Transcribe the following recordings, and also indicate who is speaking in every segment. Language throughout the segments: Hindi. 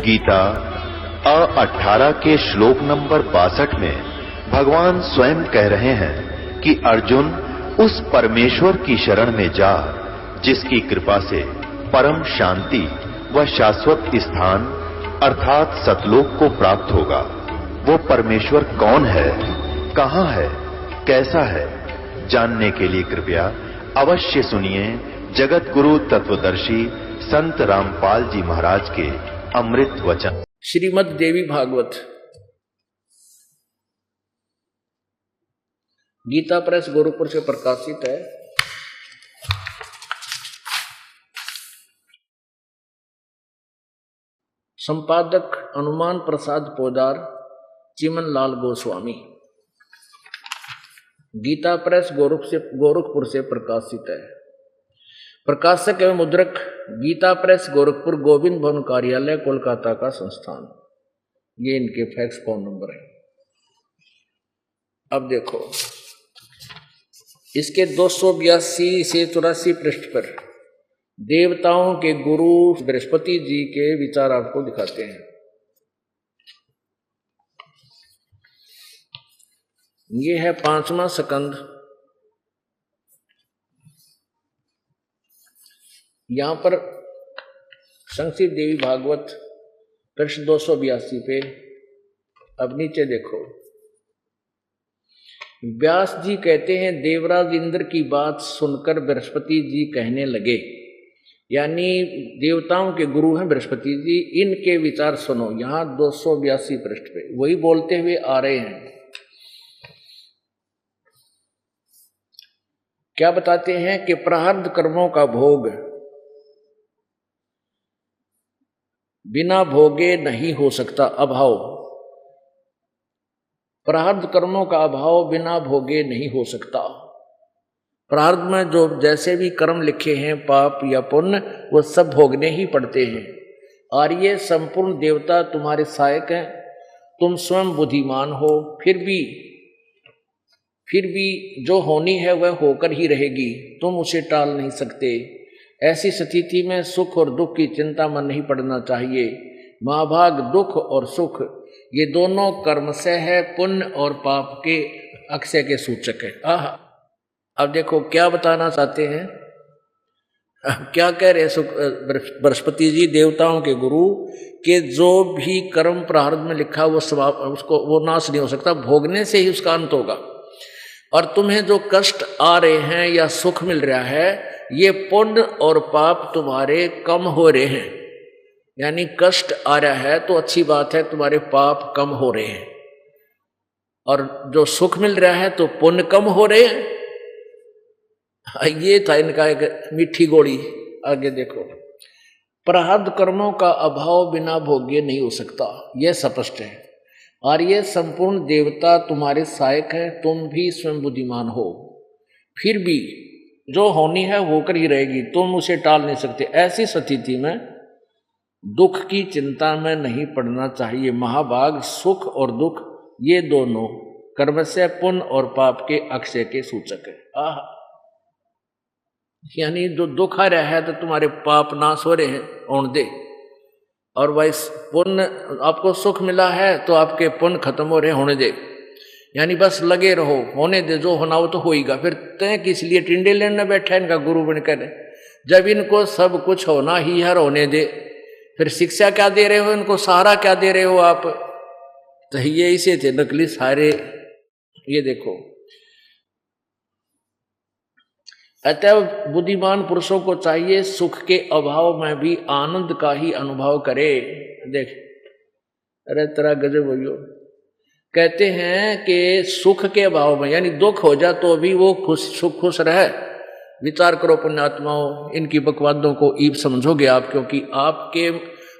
Speaker 1: गीता 18 के श्लोक नंबर 62 में भगवान स्वयं कह रहे हैं कि अर्जुन उस परमेश्वर की शरण में जा जिसकी कृपा से परम शांति व शाश्वत स्थान अर्थात सतलोक को प्राप्त होगा। वो परमेश्वर कौन है, कहां है, कैसा है, जानने के लिए कृपया अवश्य सुनिए जगत गुरु तत्वदर्शी संत रामपाल जी महाराज के अमृत वचन।
Speaker 2: श्रीमद् देवी भागवत गीता प्रेस गोरखपुर से प्रकाशित है। संपादक हनुमान प्रसाद पोदार, चिमन लाल गोस्वामी। गीता प्रेस गोरखपुर से प्रकाशित है। प्रकाशक एवं मुद्रक गीता प्रेस गोरखपुर, गोविंद भवन कार्यालय, कोलकाता का संस्थान। ये इनके फैक्स फोन नंबर है। अब देखो, इसके 282 से 84 पृष्ठ पर देवताओं के गुरु बृहस्पति जी के विचार आपको दिखाते हैं। ये है 5वां स्कंद। यहां पर संक्षिप्त देवी भागवत पृष्ठ 282 पे। अब नीचे देखो, व्यास जी कहते हैं देवराज इंद्र की बात सुनकर बृहस्पति जी कहने लगे, यानी देवताओं के गुरु हैं बृहस्पति जी, इनके विचार सुनो। यहां 282 पृष्ठ पे वही बोलते हुए आ रहे हैं। क्या बताते हैं कि प्रारब्ध कर्मों का भोग बिना भोगे नहीं हो सकता। अभाव, प्रारब्ध कर्मों का अभाव बिना भोगे नहीं हो सकता। प्रारब्ध में जो जैसे भी कर्म लिखे हैं, पाप या पुण्य, वो सब भोगने ही पड़ते हैं। और ये संपूर्ण देवता तुम्हारे सहायक हैं। तुम स्वयं बुद्धिमान हो, फिर भी जो होनी है वह होकर ही रहेगी, तुम उसे टाल नहीं सकते। ऐसी स्थिति में सुख और दुख की चिंता में नहीं पड़ना चाहिए। महाभाग दुख और सुख ये दोनों कर्म से है, पुण्य और पाप के अक्षय के सूचक है। अब देखो क्या बताना चाहते हैं। अब क्या कह रहे बृहस्पति जी देवताओं के गुरु के जो भी कर्म प्रारब्ध में लिखा वो स्वभाव उसको वो नाश नहीं हो सकता, भोगने से ही उसका अंत होगा। और तुम्हें जो कष्ट आ रहे हैं या सुख मिल रहा है, ये पुण्य और पाप तुम्हारे कम हो रहे हैं। यानी कष्ट आ रहा है तो अच्छी बात है, तुम्हारे पाप कम हो रहे हैं। और जो सुख मिल रहा है तो पुण्य कम हो रहे हैं। ये था इनका एक मीठी गोली। आगे देखो, प्रारब्ध कर्मों का अभाव बिना भोग्य नहीं हो सकता, यह स्पष्ट है। और ये संपूर्ण देवता तुम्हारे सहायक है, तुम भी स्वयं बुद्धिमान हो, फिर भी जो होनी है होकर ही रहेगी, तुम उसे टाल नहीं सकते। ऐसी स्थिति में दुख की चिंता में नहीं पड़ना चाहिए। महाभाग सुख और दुख ये दोनों कर्म से पुण्य और पाप के अक्षय के सूचक है। यानी जो दुख आ रहा है तो तुम्हारे पाप नाश हो रहे हैं, ओण दे। और वही पुण्य, आपको सुख मिला है तो आपके पुण्य खत्म हो रहे, होने दे। यानी बस लगे रहो, होने दे, जो होना हो तो होएगा। फिर तय किस लिए टिंडे लेने बैठा इनका गुरु बनकर, जब इनको सब कुछ होना ही है, होने दे। फिर शिक्षा क्या दे रहे हो इनको, सहारा क्या दे रहे हो आप। तो ये इसे थे नकली सारे। ये देखो, अतः बुद्धिमान पुरुषों को चाहिए सुख के अभाव में भी आनंद का ही अनुभव करे। देख, अरे तेरा गजब हो। कहते हैं कि सुख के अभाव में, यानी दुख हो जाए तो भी वो खुश रहे। विचार करो पुण्यात्माओं, इनकी बकवादों को ईब समझोगे आप, क्योंकि आपके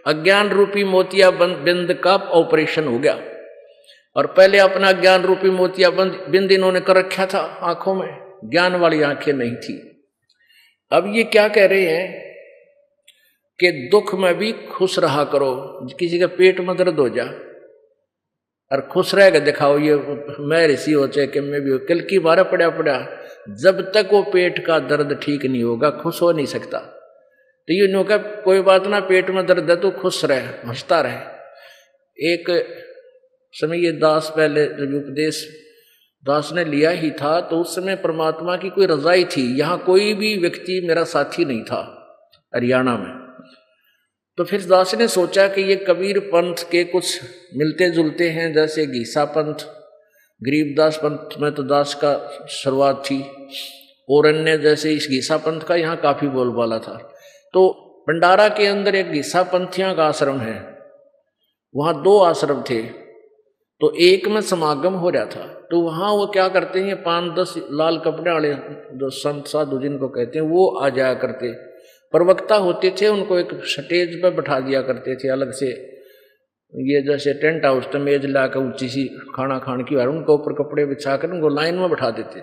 Speaker 2: अज्ञान रूपी मोतिया बिंद का ऑपरेशन हो गया। और पहले अपना ज्ञान रूपी मोतिया बिंद इन्होंने कर रखा था आंखों में, ज्ञान वाली आंखें नहीं थी। अब ये क्या कह रहे हैं कि दुख में भी खुश रहा करो। किसी का पेट में दर्द हो जा और खुश रहेगा, दिखाओ ये मैं ऋषि हो चाहे कि मैं भी हो, कल की बारह पड़ा जब तक वो पेट का दर्द ठीक नहीं होगा खुश हो नहीं सकता। तो ये नो का कोई बात ना, पेट में दर्द है तो खुश रहे, हंसता रहे। एक समय ये दास, पहले जब उपदेश दास ने लिया ही था तो उस समय परमात्मा की कोई रजाई थी, यहाँ कोई भी व्यक्ति मेरा साथी नहीं था हरियाणा में। तो फिर दास ने सोचा कि ये कबीर पंथ के कुछ मिलते जुलते हैं, जैसे घीसा पंथ, गरीबदास पंथ में तो दास का शुरुआत थी, और अन्य जैसे इस घीसा पंथ का यहाँ काफी बोलबाला था। तो भंडारा के अंदर एक घीसा पंथियों का आश्रम है, वहाँ 2 आश्रम थे, तो एक में समागम हो रहा था। तो वहाँ वो क्या करते हैं, 5-10 लाल कपड़े वाले जो संत साधु जिनको कहते हैं वो आ जाया करते, प्रवक्ता होते थे, उनको एक स्टेज पर बैठा दिया करते थे अलग से, ये जैसे टेंट हाउस तो मेज लाकर ऊंची सी खाना खाने की, उनको ऊपर कपड़े बिछा कर उनको लाइन में बैठा देते,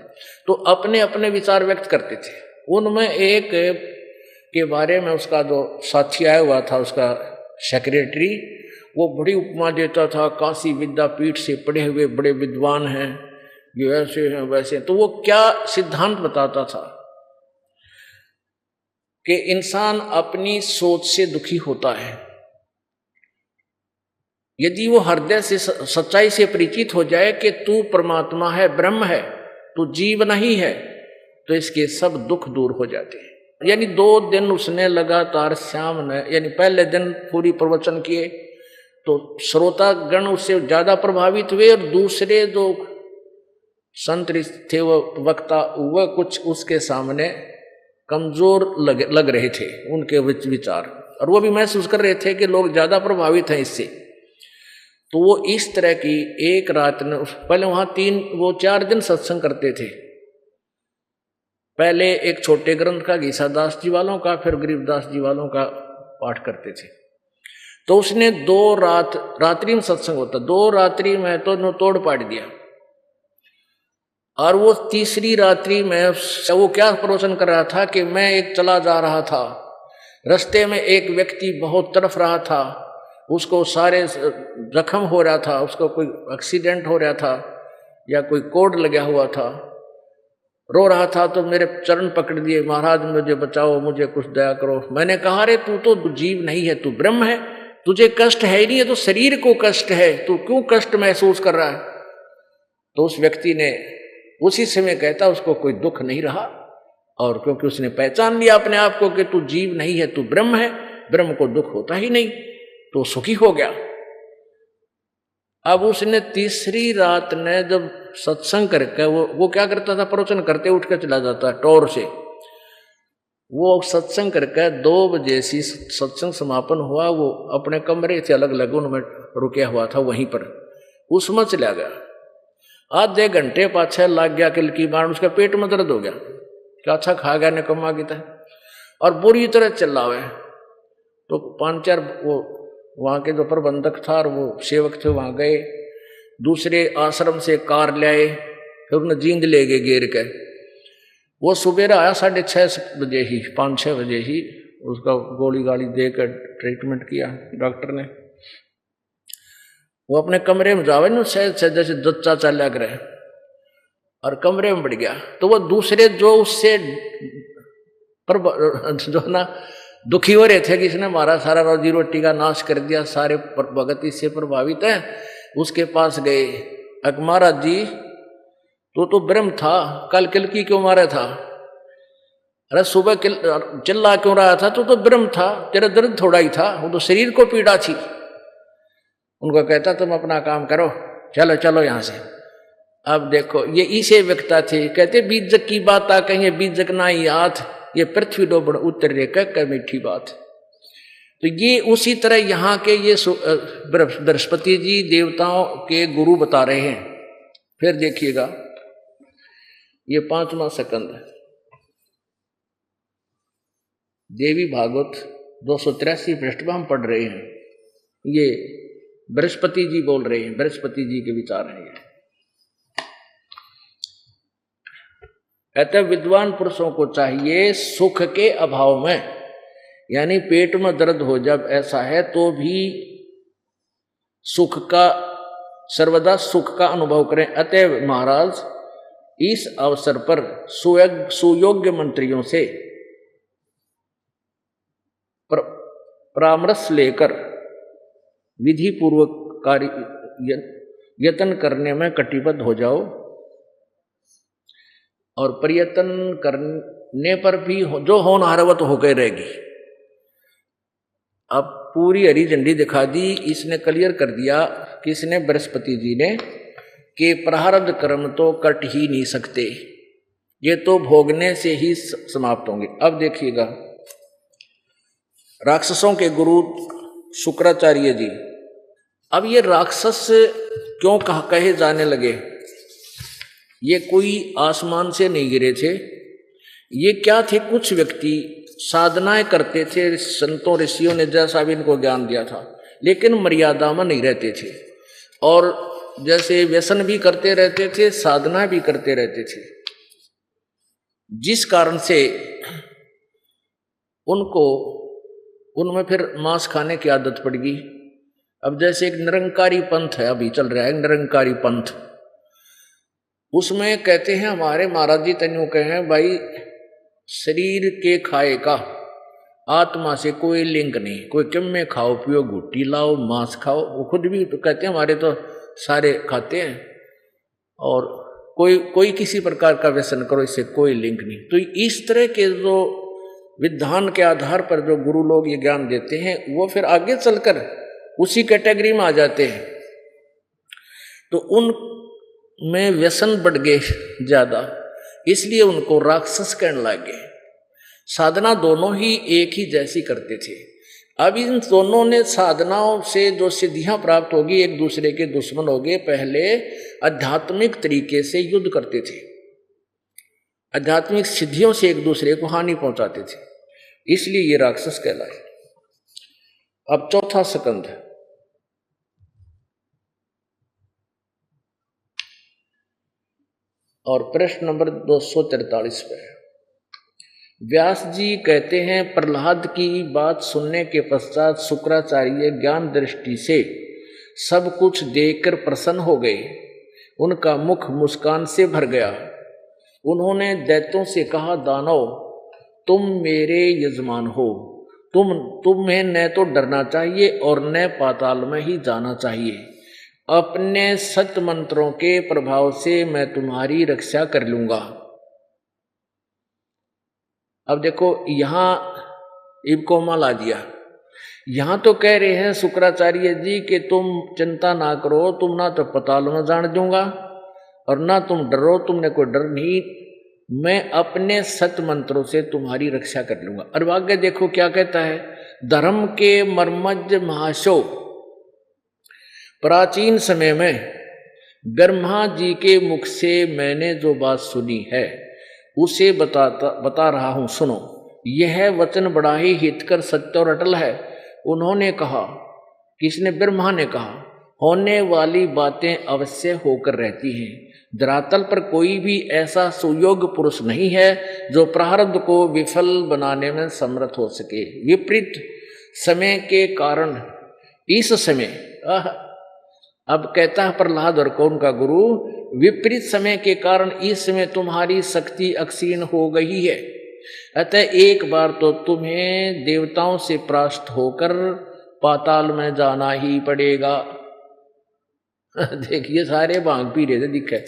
Speaker 2: तो अपने अपने विचार व्यक्त करते थे। उनमें एक के बारे में उसका जो साथी आया हुआ था, उसका सेक्रेटरी, वो बड़ी उपमा देता था, काशी विद्यापीठ से पढ़े हुए बड़े विद्वान हैं, ये ऐसे हैं वैसे। तो वो क्या सिद्धांत बताता था कि इंसान अपनी सोच से दुखी होता है, यदि वो हृदय से सच्चाई से परिचित हो जाए कि तू परमात्मा है, ब्रह्म है, तू जीव नहीं है, तो इसके सब दुख दूर हो जाते हैं। यानी 2 दिन उसने लगातार श्याम ने, यानी पहले दिन पूरी प्रवचन किए तो श्रोतागण उससे ज्यादा प्रभावित हुए, और दूसरे जो संत थे वो वक्ता, वह कुछ उसके सामने कमजोर लग रहे थे उनके विचार, और वो भी महसूस कर रहे थे कि लोग ज्यादा प्रभावित हैं इससे। तो वो इस तरह की एक रात ने, पहले वहां 4 दिन सत्संग करते थे, पहले एक छोटे ग्रंथ का घीसादास जी वालों का, फिर गरीबदास जी वालों का पाठ करते थे। तो उसने 2 रात्रि में सत्संग होता, 2 रात्रि में तो तोड़ पाट दिया, और वो तीसरी रात्रि में वो क्या प्रवचन कर रहा था कि मैं एक चला जा रहा था, रास्ते में एक व्यक्ति बहुत तड़फ रहा था, उसको सारे जख्म हो रहा था, उसको कोई एक्सीडेंट हो रहा था या कोई कोड लगा हुआ था, रो रहा था, तो मेरे चरण पकड़ दिए, महाराज मुझे बचाओ, मुझे कुछ दया करो। मैंने कहा, अरे तू तो जीव नहीं है, तू ब्रह्म है, तुझे कष्ट है ही नहीं है, तो शरीर को कष्ट है, तू क्यों कष्ट महसूस कर रहा है। तो उस व्यक्ति ने उसी समय कहता उसको कोई दुख नहीं रहा, और क्योंकि उसने पहचान लिया अपने आप को कि तू जीव नहीं है, तू ब्रह्म है, ब्रह्म को दुख होता ही नहीं, तो सुखी हो गया। अब उसने तीसरी रात ने जब सत्संग करके, वो क्या करता था, प्रवचन करते उठ कर चला जाता टोर से, वो सत्संग करके 2 बजे से सत्संग समापन हुआ, वो अपने कमरे से अलग अलग उनमें रुके हुआ था, वहीं पर उसमें चला गया। आधे घंटे पाछे लग गया किलकी मार, उसका पेट में दर्द हो गया, क्या अच्छा खा गया निकम्मा की तरह, और बुरी तरह चिल्ला हुआ। तो 5-4 वो वहाँ के जो प्रबंधक था और वो सेवक थे वहाँ गए, दूसरे आश्रम से कार ले आए, फिर उन्हें जींद ले गए घेर के। वो सुबह आया 6:30 बजे ही, 5-6 बजे ही, उसका गोली गाली देकर ट्रीटमेंट किया डॉक्टर ने। वो अपने कमरे में जावे ना, शायद जैसे जच्चा चला करे, और कमरे में बढ़ गया। तो वो दूसरे जो उससे जो ना दुखी हो रहे थे कि इसने हमारा सारा रोजी रोटी का नाश कर दिया, सारे भगत इससे प्रभावित हैं, उसके पास गए। महाराज जी तो ब्रह्म था, कल किलकी क्यों मारा था? अरे सुबह चिल्ला क्यों रहा था? तो ब्रह्म था, तेरा दर्द थोड़ा ही था, वो तो शरीर को पीड़ा थी। उनको कहता तुम अपना काम करो, चलो चलो यहां से। अब देखो ये इसे व्यक्ता थे, कहते बीजक की बात आ कहीं, बीजक ना ही हाथ, ये पृथ्वी डोबड़ उतर रे कह मीठी बात। तो ये उसी तरह यहाँ के ये बृहस्पति जी देवताओं के गुरु बता रहे हैं। फिर देखिएगा ये 5वां स्कंद, देवी भागवत 283 पृष्ठ पर हम पढ़ रहे हैं। ये बृहस्पति जी बोल रहे हैं, बृहस्पति जी के विचार हैं ये। अतः विद्वान पुरुषों को चाहिए सुख के अभाव में, यानी पेट में दर्द हो जब ऐसा है तो भी सुख का, सर्वदा सुख का अनुभव करें। अतः महाराज इस अवसर पर सुयोग्य मंत्रियों से परामर्श लेकर विधि पूर्वक कार्य यत्न करने में कटिबद्ध हो जाओ, और प्रयत्न करने पर भी जो होनहार वो तो होकर रहेगी। अब पूरी हरी झंडी दिखा दी, इसने क्लियर कर दिया किसने, बृहस्पति जी ने, कि प्रारब्ध कर्म तो कट ही नहीं सकते, ये तो भोगने से ही समाप्त होंगे। अब देखिएगा, राक्षसों के गुरु शुक्राचार्य जी, अब ये राक्षस क्यों कहे जाने लगे? ये कोई आसमान से नहीं गिरे थे, ये क्या थे? कुछ व्यक्ति साधनाएं करते थे, संतों ऋषियों ने जैसा भी इनको ज्ञान दिया था, लेकिन मर्यादा में नहीं रहते थे, और जैसे व्यसन भी करते रहते थे, साधना भी करते रहते थे, जिस कारण से उनमें फिर मांस खाने की आदत पड़ गई। अब जैसे एक निरंकारी पंथ है, अभी चल रहा है निरंकारी पंथ, उसमें कहते हैं हमारे महाराज जी तन्यू कहे हैं, भाई शरीर के खाए का आत्मा से कोई लिंक नहीं, कोई कम में खाओ पियो, घुट्टी लाओ, मांस खाओ। वो खुद भी तो कहते हैं हमारे तो सारे खाते हैं, और कोई किसी प्रकार का व्यसन करो, इससे कोई लिंक नहीं। तो इस तरह के जो विधान के आधार पर जो गुरु लोग ये ज्ञान देते हैं, वो फिर आगे चलकर उसी कैटेगरी में आ जाते हैं, तो उन में व्यसन बढ़ गए ज्यादा, इसलिए उनको राक्षस कहने लगे। साधना दोनों ही एक ही जैसी करते थे। अब इन दोनों ने साधनाओं से जो सिद्धियां प्राप्त होगी, एक दूसरे के दुश्मन हो गए। पहले आध्यात्मिक तरीके से युद्ध करते थे, आध्यात्मिक सिद्धियों से एक दूसरे को हानि पहुंचाते थे, इसलिए ये राक्षस कहलाए। अब चौथा स्कंध, और प्रश्न नंबर 243 पे व्यास जी कहते हैं, प्रहलाद की बात सुनने के पश्चात शुक्राचार्य ज्ञान दृष्टि से सब कुछ देखकर प्रसन्न हो गए। उनका मुख मुस्कान से भर गया। उन्होंने दैत्यों से कहा, दानव तुम मेरे यजमान हो, तुम्हें न तो डरना चाहिए और न पाताल में ही जाना चाहिए। अपने सत्य मंत्रों के प्रभाव से मैं तुम्हारी रक्षा कर लूंगा। अब देखो यहां इबकोमा ला दिया। यहां तो कह रहे हैं शुक्राचार्य जी कि तुम चिंता ना करो, तुम ना तो पाताल में जान दूंगा और ना तुम डरो, तुमने कोई डर नहीं, मैं अपने सत्य मंत्रों से तुम्हारी रक्षा कर लूंगा। और आगे देखो क्या कहता है, धर्म के मर्मज्ञ महाशो, प्राचीन समय में ब्रह्मा जी के मुख से मैंने जो बात सुनी है उसे बता रहा हूं, सुनो। यह वचन बड़ा ही हितकर सत्य और अटल है। उन्होंने कहा, किसने? ब्रह्मा ने कहा, होने वाली बातें अवश्य होकर रहती हैं। धरातल पर कोई भी ऐसा सुयोग्य पुरुष नहीं है जो प्रारब्ध को विफल बनाने में समर्थ हो सके। विपरीत समय के कारण इस समय, अब कहता है प्रहलाद और कौन का गुरु, विपरीत समय के कारण इस समय तुम्हारी शक्ति अक्षीण हो गई है। अतः एक बार तो तुम्हें देवताओं से परास्त होकर पाताल में जाना ही पड़ेगा। देखिए सारे भांग पी रहे थे, दिखे।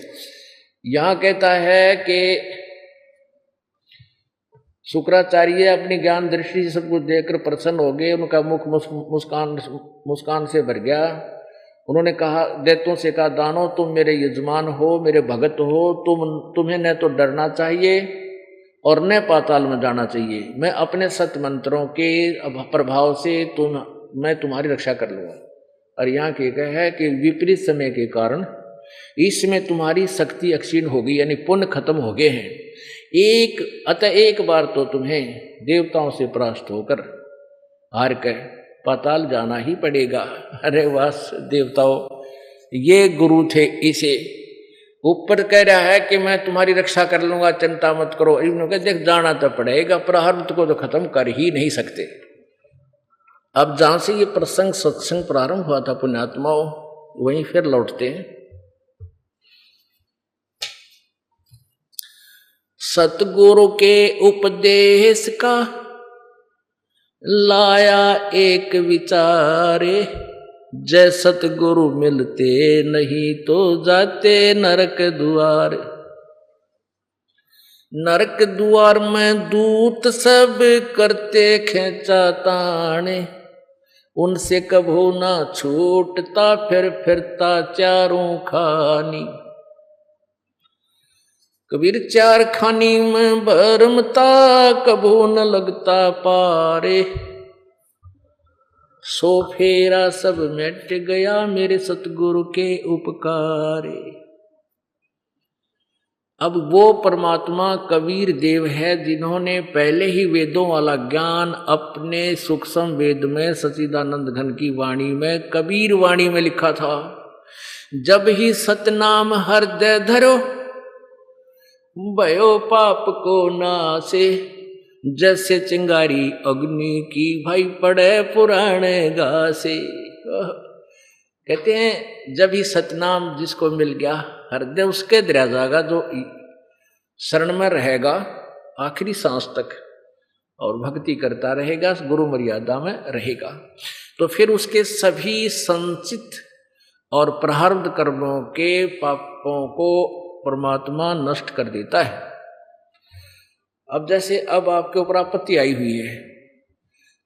Speaker 2: यहां कहता है कि शुक्राचार्य अपनी ज्ञान दृष्टि से सब कुछ देखकर प्रसन्न हो गए। उनका मुख मुस्कान से भर गया। उन्होंने कहा, दैत्यों से कहा, दानव तुम मेरे यजमान हो, मेरे भगत हो, तुम्हें न तो डरना चाहिए और न पाताल में जाना चाहिए। मैं अपने सत्य मंत्रों के प्रभाव से मैं तुम्हारी रक्षा कर लूंगा। और यहाँ के कहा है कि विपरीत समय के कारण इसमें तुम्हारी शक्ति अक्षीण हो गई, यानी पुण्य खत्म हो गए हैं। अतः एक बार तो तुम्हें देवताओं से परास्त होकर हार कर पाताल जाना ही पड़ेगा। अरे वास देवताओं, ये गुरु थे। इसे ऊपर कह रहा है कि मैं तुम्हारी रक्षा कर लूंगा, चिंता मत करो। इन्होंने कहा, देख जाना तो पड़ेगा, प्रारब्ध को तो खत्म कर ही नहीं सकते। अब जहां से ये प्रसंग सत्संग प्रारंभ हुआ था पुण्यात्माओं, वहीं फिर लौटते हैं। सतगुरु के उपदेश का लाया एक विचारे, जय सतगुरु मिलते नहीं तो जाते नरक द्वार। नरक द्वार में दूत सब करते खेचा ताने, उनसे कभू ना छूटता फिर फिरता चारों खानी। कबीर चार खानी में भरमता, कभू न लगता पारे। सो फेरा सब मिट गया मेरे सतगुरु के उपकारे। अब वो परमात्मा कबीर देव है जिन्होंने पहले ही वेदों वाला ज्ञान अपने सूक्ष्म वेद में सच्चिदानंद घन की वाणी में कबीर वाणी में लिखा था। जब ही सतनाम हृदय धरो, भयो पाप को नासे। जैसे चिंगारी अग्नि की भाई पड़े पुराने घासे। कहते हैं जब ही सतनाम जिसको मिल गया हृदय उसके दरिया जागा, जो शरण में रहेगा आखिरी सांस तक और भक्ति करता रहेगा, गुरु मर्यादा में रहेगा, तो फिर उसके सभी संचित और प्रारब्ध कर्मों के पापों को परमात्मा नष्ट कर देता है। अब जैसे अब आपके ऊपर आपत्ति आई हुई है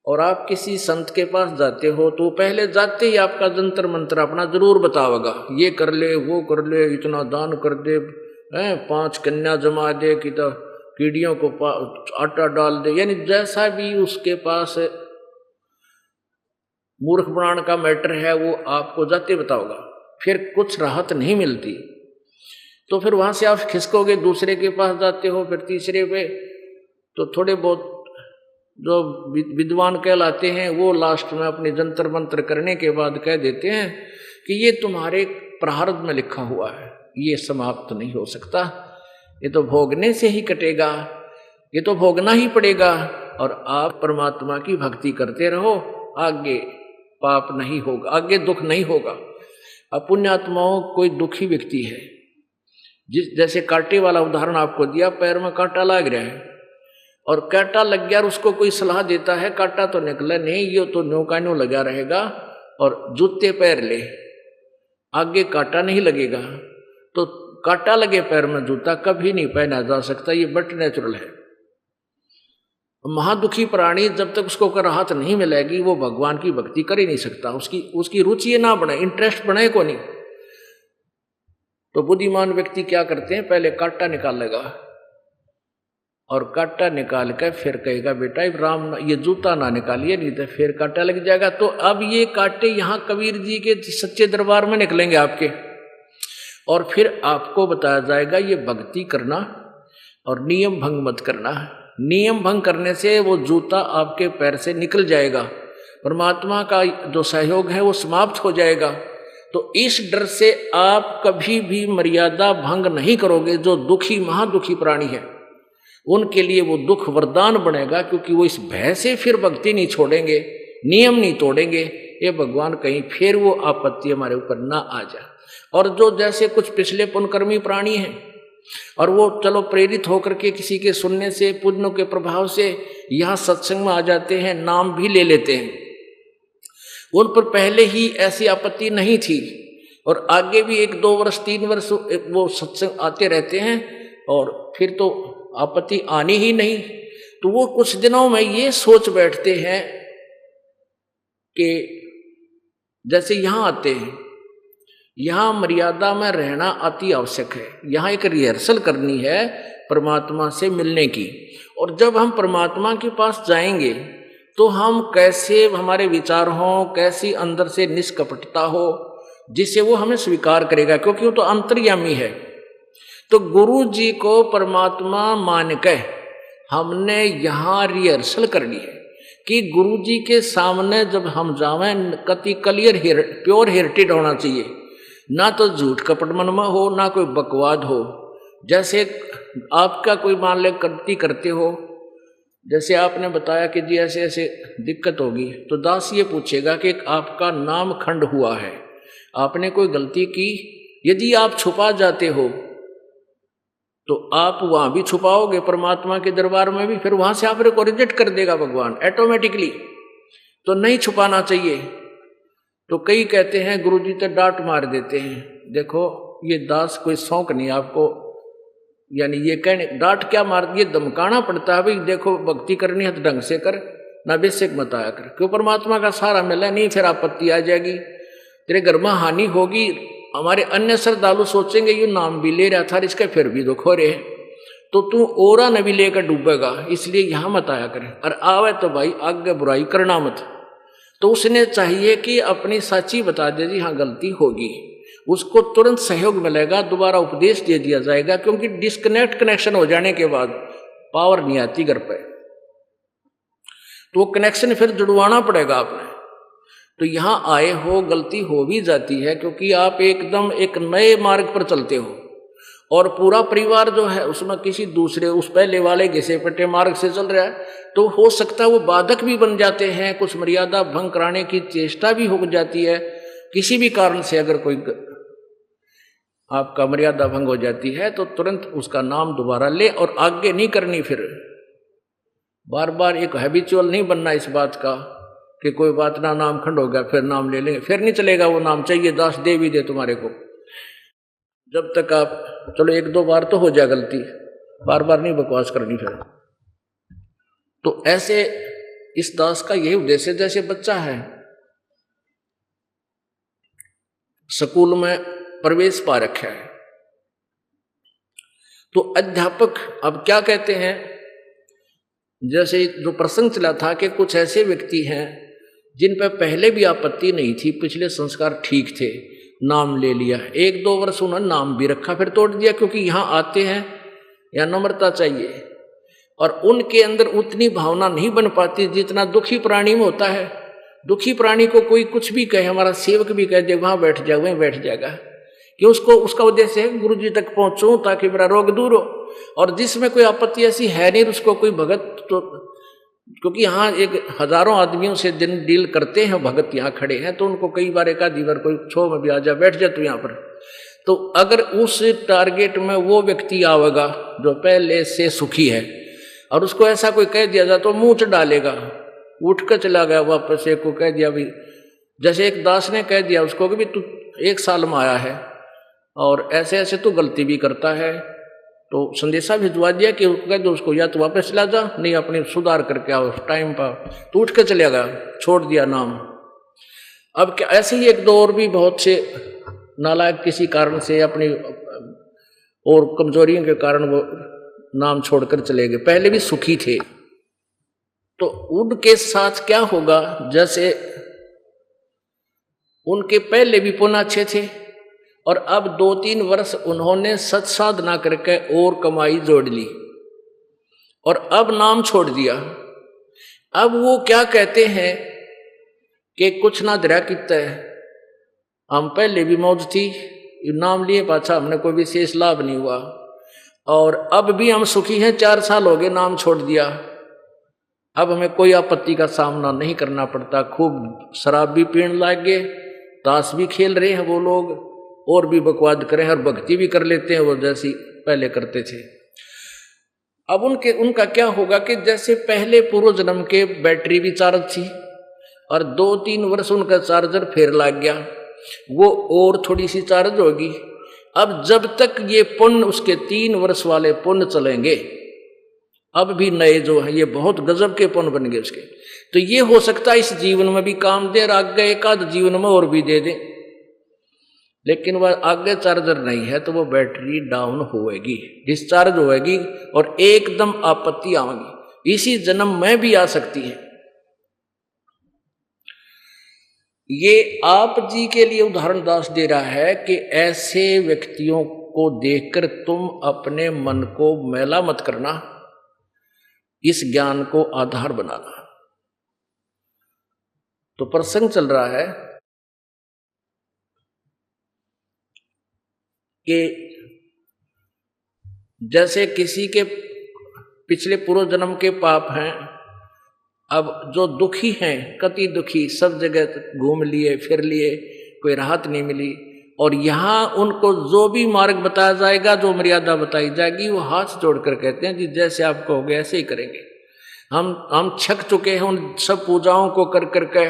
Speaker 2: और आप किसी संत के पास जाते हो तो पहले जाते ही आपका जंतर मंत्र अपना जरूर बतावेगा, ये कर ले वो कर ले, इतना दान कर दे, 5 कन्या जमा दे, कि तो कीड़ियों को आटा डाल दे, यानी जैसा भी उसके पास मूर्ख बनाने का मैटर है वो आपको जाते बताओगा। फिर कुछ राहत नहीं मिलती तो फिर वहां से आप खिसकोगे, दूसरे के पास जाते हो, फिर तीसरे पे, तो थोड़े बहुत जो विद्वान कहलाते हैं वो लास्ट में अपने जंतर मंत्र करने के बाद कह देते हैं कि ये तुम्हारे प्रारब्ध में लिखा हुआ है, ये समाप्त नहीं हो सकता, ये तो भोगने से ही कटेगा, ये तो भोगना ही पड़ेगा। और आप परमात्मा की भक्ति करते रहो, आगे पाप नहीं होगा, आगे दुख नहीं होगा। अब पुण्यात्माओं कोई दुखी व्यक्ति है, जैसे कांटे वाला उदाहरण आपको दिया, पैर में कांटा लग रहा है और कांटा लग गया और उसको कोई सलाह देता है कांटा तो निकला नहीं, ये तो न्यू का न्यू लगा रहेगा और जूते पैर ले, आगे कांटा नहीं लगेगा। तो कांटा लगे पैर में जूता कभी नहीं पहना जा सकता, ये बट नेचुरल है। महादुखी प्राणी जब तक उसको राहत नहीं मिलेगी वो भगवान की भक्ति कर ही नहीं सकता, उसकी रुचि ना बने, इंटरेस्ट बने को नहीं। तो बुद्धिमान व्यक्ति क्या करते हैं, पहले कांटा निकालेगा और कांटा निकाल कर फिर कहेगा बेटा राम ये जूता ना निकालिए नहीं तो फिर कांटा लग जाएगा। तो अब ये कांटे यहाँ कबीर जी के सच्चे दरबार में निकलेंगे आपके, और फिर आपको बताया जाएगा ये भक्ति करना और नियम भंग मत करना। नियम भंग करने से वो जूता आपके पैर से निकल जाएगा, परमात्मा का जो सहयोग है वो समाप्त हो जाएगा। तो इस डर से आप कभी भी मर्यादा भंग नहीं करोगे। जो दुखी महादुखी प्राणी है उनके लिए वो दुख वरदान बनेगा, क्योंकि वो इस भय से फिर भक्ति नहीं छोड़ेंगे, नियम नहीं तोड़ेंगे, ये भगवान कहीं फिर वो आपत्ति हमारे ऊपर ना आ जाए। और जो जैसे कुछ पिछले पुण्यकर्मी प्राणी हैं और वो चलो प्रेरित होकर के किसी के सुनने से पुण्यों के प्रभाव से यहाँ सत्संग में आ जाते हैं, नाम भी ले लेते हैं, उन पर पहले ही ऐसी आपत्ति नहीं थी और आगे भी 1, 2 वर्ष 3 वर्ष वो सत्संग आते रहते हैं और फिर तो आपत्ति आनी ही नहीं। तो वो कुछ दिनों में ये सोच बैठते हैं कि जैसे यहाँ आते हैं, यहाँ मर्यादा में रहना अति आवश्यक है, यहाँ एक रिहर्सल करनी है परमात्मा से मिलने की। और जब हम परमात्मा के पास जाएंगे तो हम कैसे हमारे विचार हों, कैसी अंदर से निष्कपटता हो जिससे वो हमें स्वीकार करेगा, क्योंकि वो तो अंतर्यामी है। तो गुरु जी को परमात्मा मान के हमने यहाँ रिहर्सल करनी है कि गुरु जी के सामने जब हम जावें कति क्लियर प्योर हेरिटेड होना चाहिए, ना तो झूठ कपट मन में हो, ना कोई बकवाद हो। जैसे आपका कोई मान ले गलती करते हो, जैसे आपने बताया कि जी ऐसे ऐसे दिक्कत होगी, तो दास ये पूछेगा कि आपका नाम खंड हुआ है, आपने कोई गलती की, यदि आप छुपा जाते हो तो आप वहां भी छुपाओगे परमात्मा के दरबार में भी, फिर वहां से आपको रिजेक्ट कर देगा भगवान ऑटोमेटिकली। तो नहीं छुपाना चाहिए। तो कई कहते हैं गुरुजी तो डांट मार देते हैं। देखो ये दास कोई शौक नहीं आपको, यानी ये कहने डांट क्या मार, ये धमकाना पड़ता है भाई देखो भक्ति करनी है तो ढंग से कर, ना बेसिक मत आया कर, क्यों परमात्मा का सहारा मिला नहीं, फिर आपत्ति आ जाएगी, तेरे घर में हानि होगी। हमारे अन्य श्रद्धालु सोचेंगे ये नाम भी ले रहा था इसके फिर भी दुख हो रहे हैं, तो तू ओरा न भी लेकर डूबेगा, इसलिए यहां मत आया करे। और आवे तो भाई आगे बुराई करना मत। तो उसने चाहिए कि अपनी सच्ची बता दे जी हाँ गलती होगी, उसको तुरंत सहयोग मिलेगा, दोबारा उपदेश दे दिया जाएगा, क्योंकि डिस्कनेक्ट कनेक्शन हो जाने के बाद पावर नहीं आती घर पे, तो वो कनेक्शन फिर जुड़वाना पड़ेगा आपने। तो यहां आए हो गलती हो भी जाती है, क्योंकि आप एकदम एक नए मार्ग पर चलते हो और पूरा परिवार जो है उसमें किसी दूसरे उस पहले वाले घिसे पट्टे मार्ग से चल रहा है, तो हो सकता है वो बाधक भी बन जाते हैं, कुछ मर्यादा भंग कराने की चेष्टा भी हो जाती है। किसी भी कारण से अगर कोई आपका मर्यादा भंग हो जाती है तो तुरंत उसका नाम दोबारा ले और आगे नहीं करनी, फिर बार बार एक हैबिचुअल नहीं बनना इस बात का कि कोई बात ना नाम खंड हो गया फिर नाम ले लेंगे, फिर नहीं चलेगा वो नाम, चाहिए दास दे भी दे तुम्हारे को। जब तक आप चलो एक दो बार तो हो जाए गलती, बार बार नहीं बकवास करनी फिर। तो ऐसे इस दास का यही उद्देश्य, जैसे बच्चा है स्कूल में प्रवेश पा रखा है, तो अध्यापक अब क्या कहते हैं, जैसे जो प्रसंग चला था कि कुछ ऐसे व्यक्ति हैं जिन पर पहले भी आपत्ति नहीं थी, पिछले संस्कार ठीक थे, नाम ले लिया, एक दो वर्ष उन्होंने नाम भी रखा फिर तोड़ दिया, क्योंकि यहाँ आते हैं या नम्रता चाहिए, और उनके अंदर उतनी भावना नहीं बन पाती जितना दुखी प्राणी में होता है। दुखी प्राणी को कोई कुछ भी कहे, हमारा सेवक भी कह दे वहां बैठ जाए वहीं बैठ जाएगा, कि उसको उसका उद्देश्य है गुरु जी तक पहुंचूं ताकि मेरा रोग दूर हो। और जिसमें कोई आपत्ति ऐसी है नहीं उसको कोई भगत, तो क्योंकि यहाँ एक हजारों आदमियों से दिन डील करते हैं भगत यहाँ खड़े हैं, तो उनको कई बार एक आधी बार कोई छो में भी आ जा बैठ जा तू यहाँ पर, तो अगर उस टारगेट में वो व्यक्ति आवेगा जो पहले से सुखी है और उसको ऐसा कोई कह दिया जाए तो मुंह च डालेगा, उठ कर चला गया वापस। एक को कह दिया भी, जैसे एक दास ने कह दिया उसको कि भी तू 1 साल में आया है और ऐसे ऐसे तो गलती भी करता है, तो संदेशा भिजवा दिया कि कह दो उसको या तो वापस चला जा, नहीं अपने सुधार करके आओ टाइम पर, तो उठ कर चले गया, छोड़ दिया नाम। अब क्या ऐसे ही एक दो और भी बहुत से नालायक किसी कारण से अपनी और कमजोरियों के कारण वो नाम छोड़कर चले गए, पहले भी सुखी थे। तो उनके साथ क्या होगा, जैसे उनके पहले भी पुण्य अच्छे थे और अब 2-3 वर्ष उन्होंने सत साधना करके और कमाई जोड़ ली और अब नाम छोड़ दिया। अब वो क्या कहते हैं कि कुछ ना दरिया कितना है, हम पहले भी मौज थी, नाम लिए पाछा हमने कोई विशेष लाभ नहीं हुआ और अब भी हम सुखी हैं, 4 साल हो गए नाम छोड़ दिया, अब हमें कोई आपत्ति का सामना नहीं करना पड़ता। खूब शराब भी पीने लग गए, ताश भी खेल रहे हैं वो लोग, और भी बकवाद करें और भक्ति भी कर लेते हैं वो जैसी पहले करते थे। अब उनका क्या होगा कि जैसे पहले पूर्व जन्म के बैटरी भी चार्ज थी और 2-3 वर्ष उनका चार्जर फेर लग गया, वो और थोड़ी सी चार्ज होगी। अब जब तक ये पुण्य उसके 3 वर्ष वाले पुण्य चलेंगे, अब भी नए जो है ये बहुत गजब के पुण्य बन गए उसके, तो ये हो सकता है इस जीवन में भी काम दे, आगे एक आध जीवन में और भी दे दे, लेकिन वह आगे चार्जर नहीं है तो वो बैटरी डाउन होएगी, डिस्चार्ज होएगी और एकदम आपत्ति आएगी, इसी जन्म में भी आ सकती है। ये आप जी के लिए उदाहरण दास दे रहा है कि ऐसे व्यक्तियों को देखकर तुम अपने मन को मैला मत करना, इस ज्ञान को आधार बनाना। तो प्रसंग चल रहा है कि जैसे किसी के पिछले पूर्व जन्म के पाप हैं, अब जो दुखी हैं, कति दुखी, सब जगह घूम लिए फिर लिए, कोई राहत नहीं मिली, और यहाँ उनको जो भी मार्ग बताया जाएगा, जो मर्यादा बताई जाएगी, वो हाथ जोड़कर कहते हैं जी जैसे आप कहोगे ऐसे ही करेंगे। हम छक चुके हैं उन सब पूजाओं को कर करके,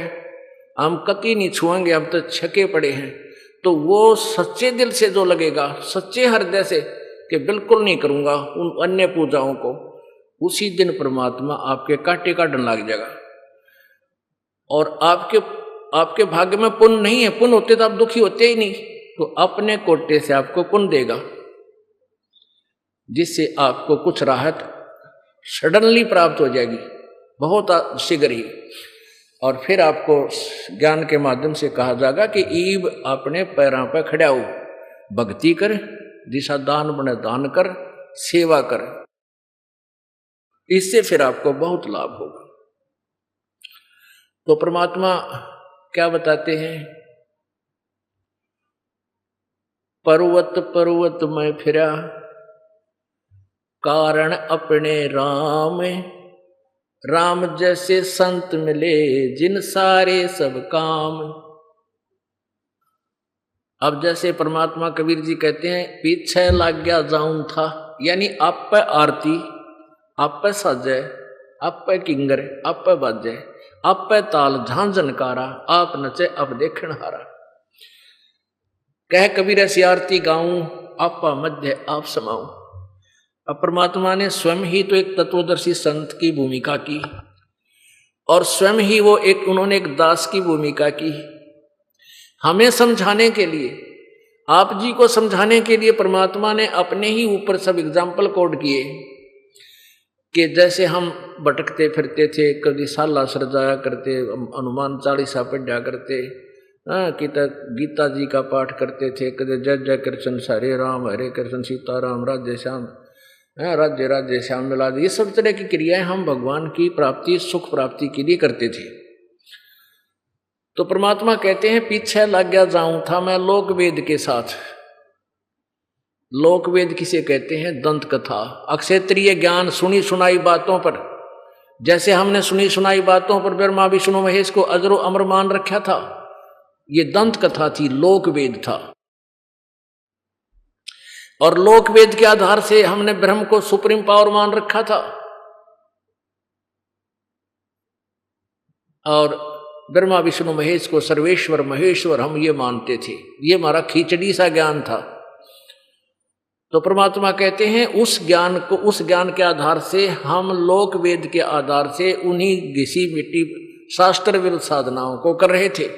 Speaker 2: हम कति नहीं छुएंगे, हम तो छके पड़े हैं। तो वो सच्चे दिल से जो लगेगा, सच्चे हृदय से कि बिल्कुल नहीं करूंगा उन अन्य पूजाओं को, उसी दिन परमात्मा आपके कांटे काटने लग जाएगा। और आपके भाग्य में पुण्य नहीं है, पुण्य होते तो आप दुखी होते ही नहीं, तो अपने कोटे से आपको पुण्य देगा, जिससे आपको कुछ राहत सडनली प्राप्त हो जाएगी, बहुत शीघ्र ही। और फिर आपको ज्ञान के माध्यम से कहा जाएगा कि ईब अपने पैरों पर खड़ा हो, भक्ति कर, दिशा दान बने दान कर, सेवा कर, इससे फिर आपको बहुत लाभ होगा। तो परमात्मा क्या बताते हैं, पर्वत पर्वत में फिरा, कारण अपने राम, राम जैसे संत मिले, जिन सारे सब काम। अब जैसे परमात्मा कबीर जी कहते हैं, पीछे लग गया जाऊं था, यानी आप पे आरती, आप पे साजे, आप पे किंगर, आप पे बाजे, आप पे ताल झांझनकारा, आप नचे अब देखण हारा। कह कबीर ऐसी आरती गाऊं, आपा मध्य आप समाऊं। अब परमात्मा ने स्वयं ही तो एक तत्वदर्शी संत की भूमिका की, और स्वयं ही वो उन्होंने एक दास की भूमिका की। हमें समझाने के लिए, आप जी को समझाने के लिए परमात्मा ने अपने ही ऊपर सब एग्जाम्पल कोड किए, कि जैसे हम भटकते फिरते थे, कभी साला सरजाया करते, हनुमान चालीसा पढ़ा करते, गीता जी का पाठ करते थे, कभी जय जय कृष्ण हरे राम हरे कृष्ण सीताराम राधे श्याम राज्य राज्य श्याम मिला, ये सब तरह की क्रियाएं हम भगवान की प्राप्ति, सुख प्राप्ति के लिए करते थे। तो परमात्मा कहते हैं, पीछे लग गया जाऊं था मैं लोक वेद के साथ। लोक वेद किसे कहते हैं? दंत कथा, अक्षेत्रीय ज्ञान, सुनी सुनाई बातों पर। जैसे हमने सुनी सुनाई बातों पर ब्रह्मा विष्णु महेश को अजरो अमर मान रखा था, ये दंत कथा थी, लोक वेद था। और लोक वेद के आधार से हमने ब्रह्म को सुप्रीम पावर मान रखा था, और ब्रह्मा विष्णु महेश को सर्वेश्वर महेश्वर हम ये मानते थे। ये हमारा खिचड़ी सा ज्ञान था। तो परमात्मा कहते हैं, उस ज्ञान के आधार से हम लोक वेद के आधार से उन्हीं घिसी मिट्टी शास्त्र विरुद्ध साधनाओं को कर रहे थे।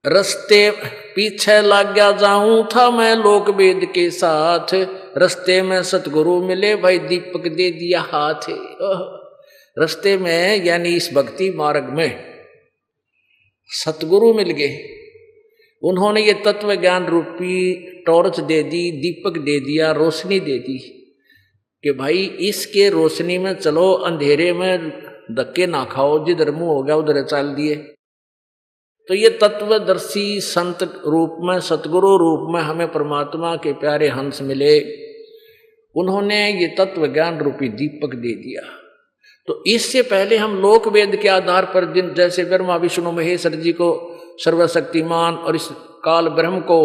Speaker 2: रस्ते पीछे लग गया जाऊं था मैं लोक वेद के साथ, रस्ते में सतगुरु मिले भाई दीपक दे दिया हाथ। रस्ते में यानी इस भक्ति मार्ग में सतगुरु मिल गए, उन्होंने ये तत्व ज्ञान रूपी टॉर्च दे दी, दीपक दे दिया, रोशनी दे दी कि भाई इसके रोशनी में चलो, अंधेरे में धक्के ना खाओ, जिधर मुंह हो गया उधर चल दिए। तो ये तत्वदर्शी संत रूप में, सतगुरु रूप में हमें परमात्मा के प्यारे हंस मिले, उन्होंने ये तत्व ज्ञान रूपी दीपक दे दिया। तो इससे पहले हम लोक वेद के आधार पर जिन जैसे ब्रह्मा विष्णु महेश्वर जी को सर्वशक्तिमान और इस काल ब्रह्म को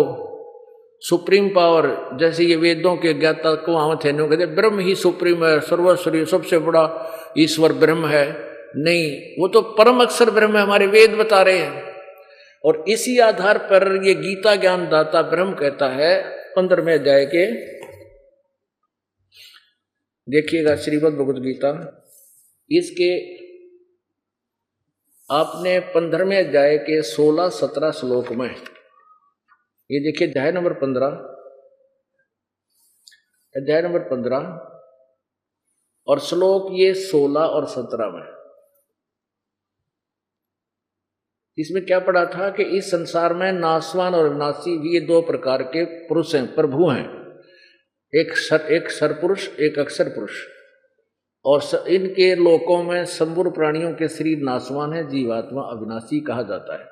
Speaker 2: सुप्रीम पावर, जैसे ये वेदों के ज्ञाता को हम थे कहते ब्रह्म ही सुप्रीम है, सर्वश्री सबसे बड़ा ईश्वर ब्रह्म है। नहीं, वो तो परम अक्षर ब्रह्म है, हमारे वेद बता रहे हैं। और इसी आधार पर ये गीता ज्ञान दाता ब्रह्म कहता है 15वें अध्याय के, देखिएगा श्रीमद् भगवद गीता, इसके आपने 15वें अध्याय के 16-17 श्लोक में, ये देखिए अध्याय नंबर 15 और श्लोक ये 16 और 17 में। इसमें क्या पढ़ा था कि इस संसार में नाशवान और विनाशी भी ये दो प्रकार के पुरुष हैं, प्रभु हैं, एक सरपुरुष एक अक्षर पुरुष। और इनके लोकों में संपूर्ण प्राणियों के शरीर नाशवान है, जीवात्मा अविनाशी कहा जाता है।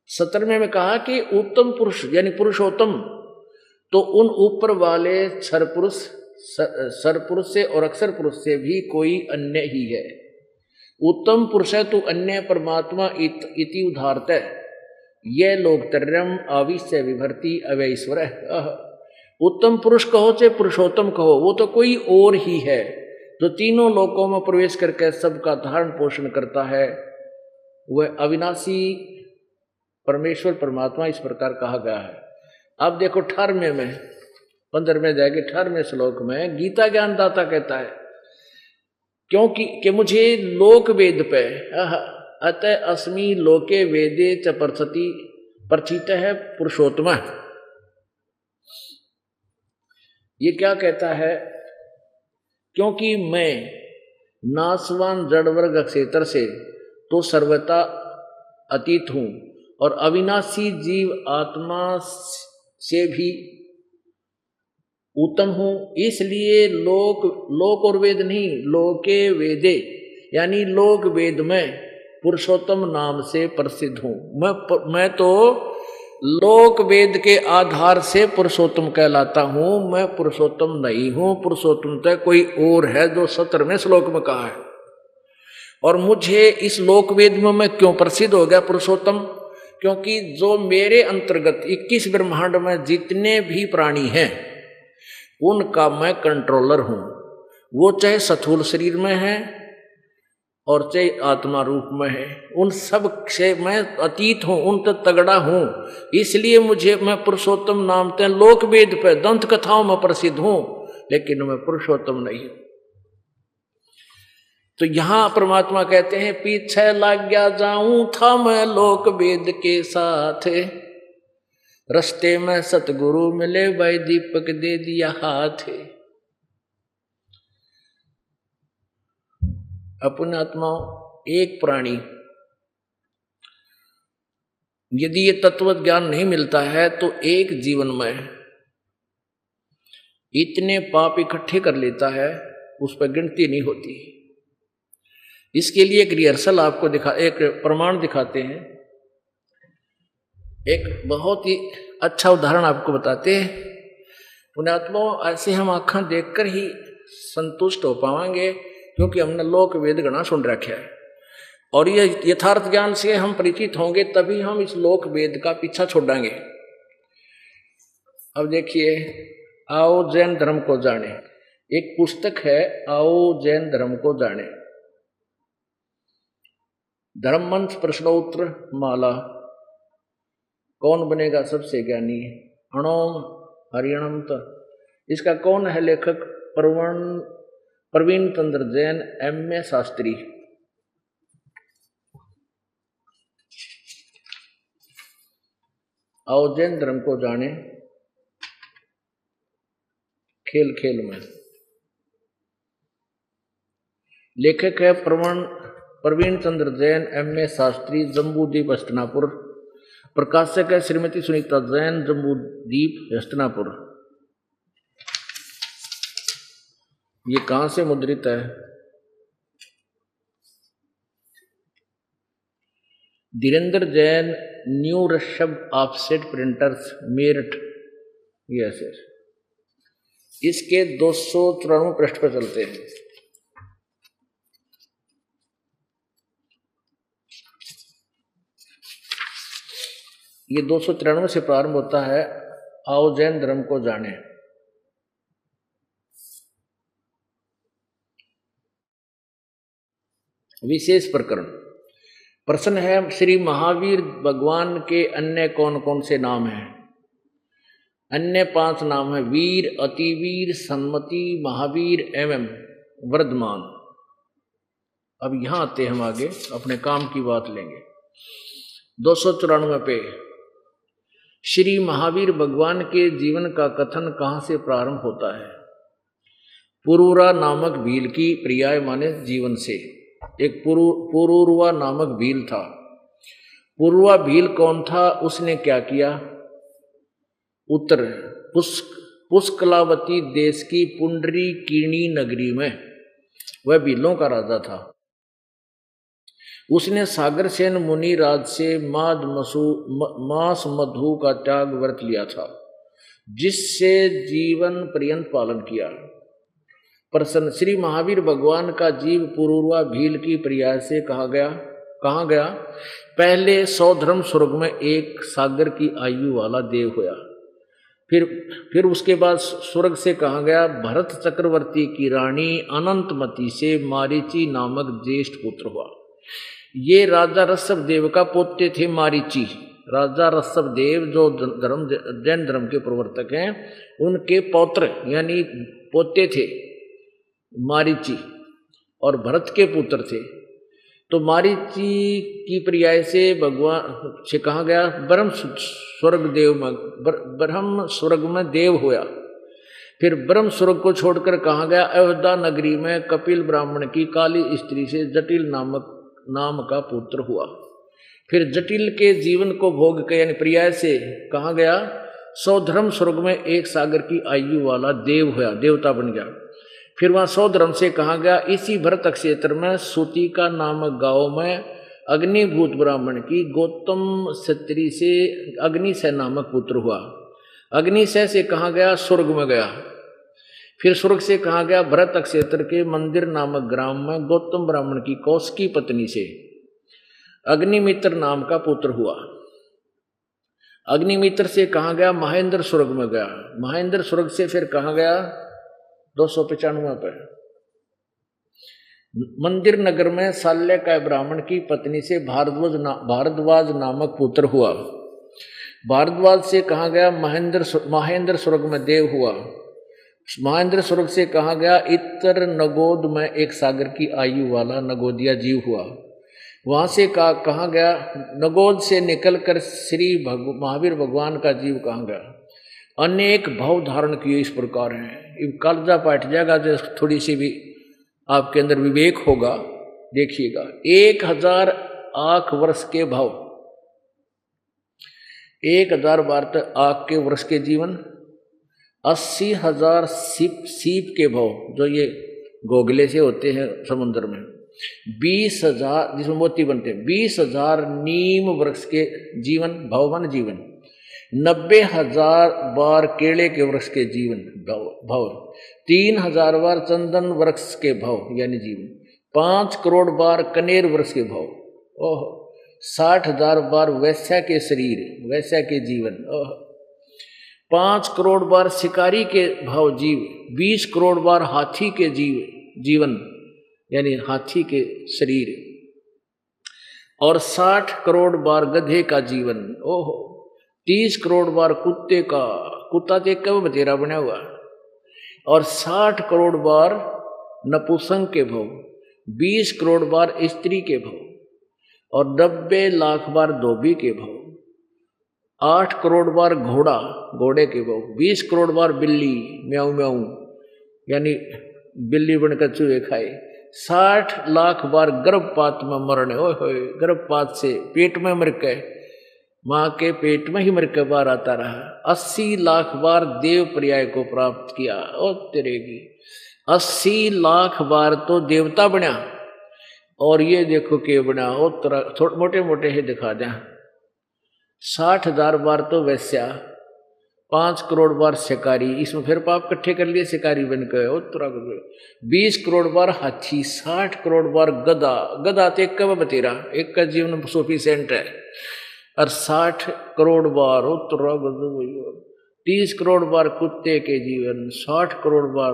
Speaker 2: 17वें में कहा कि उत्तम पुरुष यानी पुरुषोत्तम तो उन ऊपर वाले सरपुरुष से और अक्षर पुरुष से भी कोई अन्य ही है। उत्तम पुरुष है तो अन्य परमात्मा इति उदाहरत, यह लोकतर्यम आविश्य विभर्ति अवैश्वर। उत्तम पुरुष कहो चाहे पुरुषोत्तम कहो, वो तो कोई और ही है, जो तीनों लोकों में प्रवेश करके सबका धारण पोषण करता है, वह अविनाशी परमेश्वर परमात्मा इस प्रकार कहा गया है। अब देखो 18वें में 15वें जाएंगे 18वें श्लोक में गीता ज्ञानदाता कहता है क्योंकि कि मुझे लोक वेद पे अतः अस्मि लोके वेदे च प्रसति प्रचित है पुरुषोत्तम। ये क्या कहता है? क्योंकि मैं नासवान जड़ वर्ग क्षेत्र से तो सर्वथा अतीत हूं और अविनाशी जीव आत्मा से भी उत्तम हूं, इसलिए लोक और वेद नहीं, लोके वेदे यानी लोक वेद में पुरुषोत्तम नाम से प्रसिद्ध हूं। मैं तो लोक वेद के आधार से पुरुषोत्तम कहलाता हूं, मैं पुरुषोत्तम नहीं हूं। पुरुषोत्तम तो कोई और है जो 17वें श्लोक में कहा है। और मुझे इस लोक वेद में मैं क्यों प्रसिद्ध हो गया पुरुषोत्तम? क्योंकि जो मेरे अंतर्गत 21 ब्रह्मांड में जितने भी प्राणी हैं उनका मैं कंट्रोलर हूं। वो चाहे स्थूल शरीर में है और चाहे आत्मा रूप में है, उन सब से मैं अतीत हूं, उन तक तगड़ा हूं। इसलिए मैं पुरुषोत्तम नाम से लोक वेद पे दंत कथाओं में प्रसिद्ध हूं, लेकिन मैं पुरुषोत्तम नहीं हूं। तो यहां परमात्मा कहते हैं पीछे लग गया जाऊं था मैं लोक वेद के साथ, रस्ते में सतगुरु मिले भाई दीपक दे दिया हाथ। अपने आत्माओं एक प्राणी यदि ये तत्व ज्ञान नहीं मिलता है तो एक जीवन में इतने पाप इकट्ठे कर लेता है उस पर गिनती नहीं होती। इसके लिए एक रिहर्सल आपको एक प्रमाण दिखाते हैं। एक बहुत ही अच्छा उदाहरण आपको बताते हैं। पुण्यात्माओं, ऐसे हम आँखें देखकर ही संतुष्ट हो पाएंगे क्योंकि हमने लोक वेद गणा सुन रखा है और ये यथार्थ ज्ञान से हम परिचित होंगे तभी हम इस लोक वेद का पीछा छोड़ेंगे। अब देखिए, आओ जैन धर्म को जाने, एक पुस्तक है आओ जैन धर्म को जाने, धर्म मंच प्रश्नोत्तर माला, कौन बनेगा सबसे ज्ञानी, अणोम हरिणम। इसका कौन है लेखक? प्रवीण चंद्र जैन, M.A. शास्त्री। आओ जैन धर्म को जाने, खेल खेल में। लेखक है प्रवीण चंद्र जैन, M.A. शास्त्री, जम्बूद्वीप हस्तिनापुर। प्रकाशक है श्रीमती सुनीता जैन, जम्बूद्वीप हस्तिनापुर। ये कहां से मुद्रित है? Dhirendra Jain, new Rishabh offset printers, Meerut. Yes, इसके 294 पृष्ठ पर चलते हैं। ये 293 से प्रारंभ होता है, आओ जैन धर्म को जाने। विशेष प्रकरण प्रश्न है, श्री महावीर भगवान के अन्य कौन कौन से नाम हैं? अन्य 5 नाम है, वीर, अतिवीर, सन्मति, महावीर एवं वर्धमान। अब यहां आते हम आगे अपने काम की बात लेंगे। 294 पे श्री महावीर भगवान के जीवन का कथन कहां से प्रारंभ होता है? पुरूरा नामक भील की पर्याय माने जीवन से। एक पुरूरवा नामक भील था। पुरूरवा भील कौन था? उसने क्या किया? उत्तर, पुष्कलावती देश की पुंडरी कीर्णी नगरी में वह भीलों का राजा था। उसने सागरसेन मुनि राज से मांस मधु का त्याग व्रत लिया था, जिससे जीवन पर्यंत पालन किया। प्रश्न, श्री महावीर भगवान का जीव पुरूरवा भील की पर्याय से कहा गया? पहले 100 धर्म स्वर्ग में एक सागर की आयु वाला देव होया। फिर उसके बाद स्वर्ग से कहा गया भरत चक्रवर्ती की रानी अनंतमती से मारीची नामक ज्येष्ठ पुत्र हुआ। ये राजा ऋषभ देव का पोते थे मारीची। राजा ऋषभ देव जो जैन धर्म के प्रवर्तक हैं, उनके पौत्र यानी पोते थे मारीची और भरत के पुत्र थे। तो मारीची की पर्याय से भगवान से कहा गया ब्रह्म स्वर्ग में देव हुआ। फिर ब्रह्म स्वर्ग को छोड़कर कहा गया अयोध्या नगरी में कपिल ब्राह्मण की काली स्त्री से जटिल नाम का पुत्र हुआ। फिर जटिल के जीवन को भोग के यानी पर्याय से कहा गया सौधर्म स्वर्ग में एक सागर की आयु वाला देव हुआ, देवता बन गया। फिर वहां सौधर्म से कहा गया इसी भरत क्षेत्र में सूतिका नामक गांव में अग्निभूत ब्राह्मण की गौतम क्षत्रि से अग्निशय नामक पुत्र हुआ। अग्निशय से कहा गया स्वर्ग में गया। फिर स्वर्ग से कहा गया भरत क्षेत्र के मंदिर नामक ग्राम में गौतम ब्राह्मण की कौशिकी पत्नी से अग्निमित्र नाम का पुत्र हुआ। अग्निमित्र से कहा गया महेंद्र स्वर्ग में गया। महेंद्र स्वर्ग से फिर कहा गया 295 पर मंदिर नगर में शाल्यकाय ब्राह्मण की पत्नी से भारद्वाज नामक पुत्र हुआ। भारद्वाज से कहा गया महेंद्र स्वर्ग में देव हुआ। महेंद्र स्वर्ग से कहा गया इतर नगोद में एक सागर की आयु वाला नगोदिया जीव हुआ। वहां से कहा गया नगोद से निकलकर श्री महावीर भगवान का जीव कहा गया। अनेक भाव धारण किए इस प्रकार हैं। कालजा पाठ जाएगा जो थोड़ी सी भी आपके अंदर विवेक होगा, देखिएगा। 1000 आख वर्ष के भाव, 1000 बार तक आख के वर्ष के जीवन, 80,000 सीप के भाव जो ये गोगले से होते हैं समुद्र में, 20,000 जिसमें मोती बनते हैं, 20,000 नीम वृक्ष के जीवन भाववान जीवन, 90,000 बार केले के वृक्ष के जीवन भाव, 3,000 बार चंदन वृक्ष के भाव यानी जीवन, 5 करोड़ बार कनेर वृक्ष के भाव, ओह 60,000 बार वैश्या के शरीर वैश्या के जीवन, ओह 5 करोड़ बार शिकारी के भाव जीव, 20 करोड़ बार हाथी के जीवन यानी हाथी के शरीर, और 60 करोड़ बार गधे का जीवन, ओह 30 करोड़ बार कुत्ते का, कुत्ता तो कब बतेरा बना हुआ, और 60 करोड़ बार नपुंसक के भाव, 20 करोड़ बार स्त्री के भाव, और 90 लाख बार धोबी के भाव, 8 करोड़ बार घोड़े के भाव, 20 करोड़ बार बिल्ली म्याऊ म्याऊ यानी बिल्ली बनकर चूहे खाए, 60 लाख बार गर्भपात में मरने, ओए होए गर्भपात से पेट में मर के माँ के पेट में ही मर के बाहर आता रहा, 80 लाख बार देव पर्याय को प्राप्त किया, ओ तेरेगी 80 लाख बार तो देवता बना, और ये देखो के बना ओ थोड़े मोटे मोटे ही दिखा दें, 60,000 बार तो वैश्या, 5 करोड़ बार शिकारी, इसमें फिर पाप इकट्ठे कर लिए शिकारी बन गए, ओ 20 करोड़ बार हाथी, 60 करोड़ बार गधा तो एक का बतेरा एक का जीवन सफिशिएंट है, और 60 करोड़ बार 30 करोड़ बार कुत्ते के जीवन, 60 करोड़ बार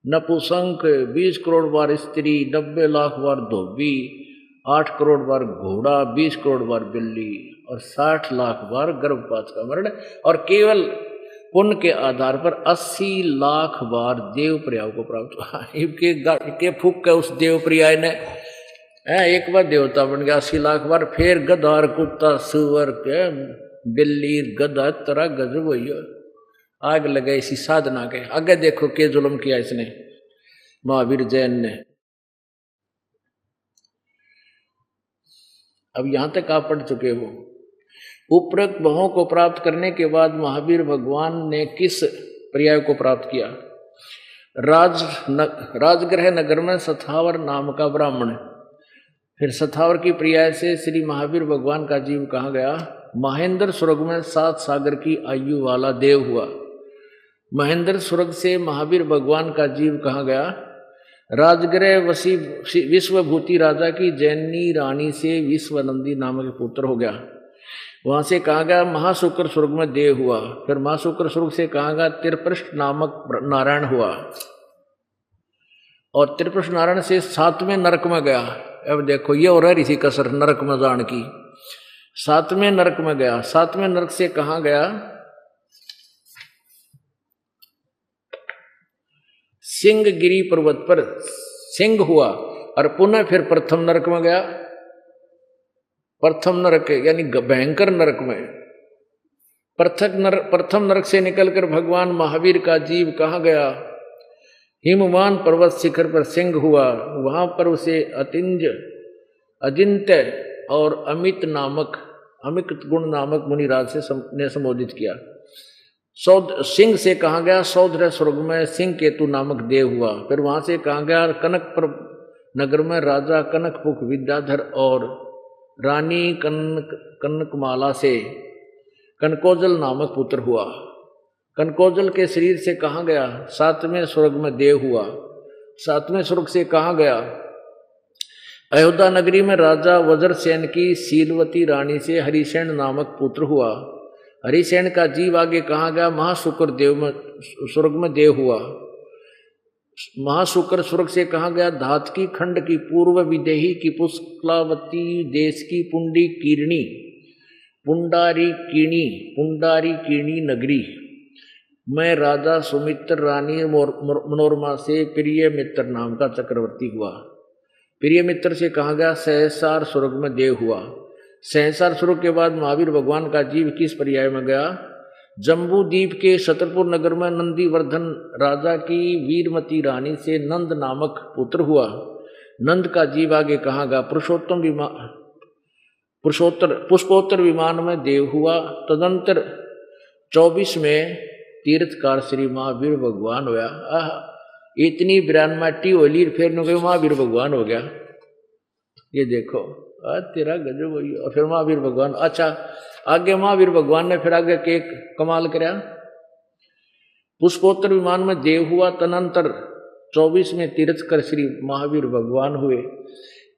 Speaker 2: नपुंसक, 20 करोड़ बार स्त्री, 90 लाख बार धोबी, 8 करोड़ बार घोड़ा, 20 करोड़ बार बिल्ली, और 60 लाख बार गर्भपात का मरण, और केवल पुण्य के आधार पर 80 लाख बार देव पर्याय को प्राप्त हुआ। इनके फूक के उस देव पर्याय ने एक बार देवता बन गया 80 लाख बार, फिर गधा कुत्ता सुअर के बिल्ली गधा तरह गजब हुई, आग लगे इसी साधना के आगे। देखो के जुल्म किया इसने महावीर जैन ने। अब यहां तक आप पढ़ चुके हो। उपरोक्त भावों को प्राप्त करने के बाद महावीर भगवान ने किस पर्याय को प्राप्त किया? राजगृह नगर में सथावर नाम का ब्राह्मण, फिर सथावर की पर्याय से श्री महावीर भगवान का जीव कहा गया। महेंद्र स्वर्ग में 7 सागर की आयु वाला देव हुआ। महेंद्र स्वर्ग से महावीर भगवान का जीव कहा गया। राजगृह विश्वभूति राजा की जैनी रानी से विश्वनंदी नामक पुत्र हो गया। वहां से कहा गया महाशुक्र स्वर्ग में देव हुआ। फिर महाशुक्र स्वर्ग से कहा गया त्रिपृष्ठ नामक नारायण हुआ, और त्रिपृष्ठ नारायण से 7वें नरक में गया। अब देखो ये और इसी कसर नरक में जान की, 7वें नरक में गया। 7वें नरक से कहा गया सिंहगिरी पर्वत पर सिंह हुआ, और पुनः फिर प्रथम नरक में गया। प्रथम नरक यानी भयंकर नरक में। प्रथम नरक से निकलकर भगवान महावीर का जीव कहाँ गया? हिमवान पर्वत शिखर पर सिंह हुआ, वहां पर उसे अजिंत्य और अमित गुण नामक मुनिराज ने संबोधित किया। सिंह से कहा गया सौधर स्वर्ग में सिंह केतु नामक देव हुआ। फिर वहां से कहा गया कनकपुर नगर में राजा कनकपुख विद्याधर और रानी कनकमाला से कनकोजल नामक पुत्र हुआ। कनकोजल के शरीर से कहा गया 7वें स्वर्ग में देव हुआ। 7वें स्वर्ग से कहा गया अयोध्या नगरी में राजा वज्रसेन की शीलवती रानी से हरिसेन नामक पुत्र हुआ। हरिसेन का जीव आगे कहा गया महाशुक्र देव में स्वर्ग में देव हुआ। महाशुक्र स्वर्ग से कहा गया धातकी खंड की पूर्व विदेही की पुष्कलावती देश की पुंडारी कीणी नगरी में राजा सुमित्र रानी मनोरमा से प्रिय मित्र नाम का चक्रवर्ती हुआ। प्रिय मित्र से कहा गया सहसार स्वर्ग में देव हुआ। सहसार स्वर्ग के बाद महावीर भगवान का जीव किस पर्याय में गया? जम्बू द्वीप के छतरपुर नगर में नंदीवर्धन राजा की वीरमती रानी से नंद नामक पुत्र हुआ। नंद का जीव आगे कहा गया पुष्पोत्तर विमान में देव हुआ। तदंतर 24 में तीर्थकार श्री महावीर भगवान होया। इतनी बिरानमाटी होली फिर न महावीर भगवान हो गया। ये देखो तेरा गजब वही। और फिर महावीर भगवान, अच्छा आगे महावीर भगवान ने फिर आगे के कमाल कराया। पुष्पोत्तर विमान में देव हुआ। तदनंतर 24 में तीर्थकर श्री महावीर भगवान हुए।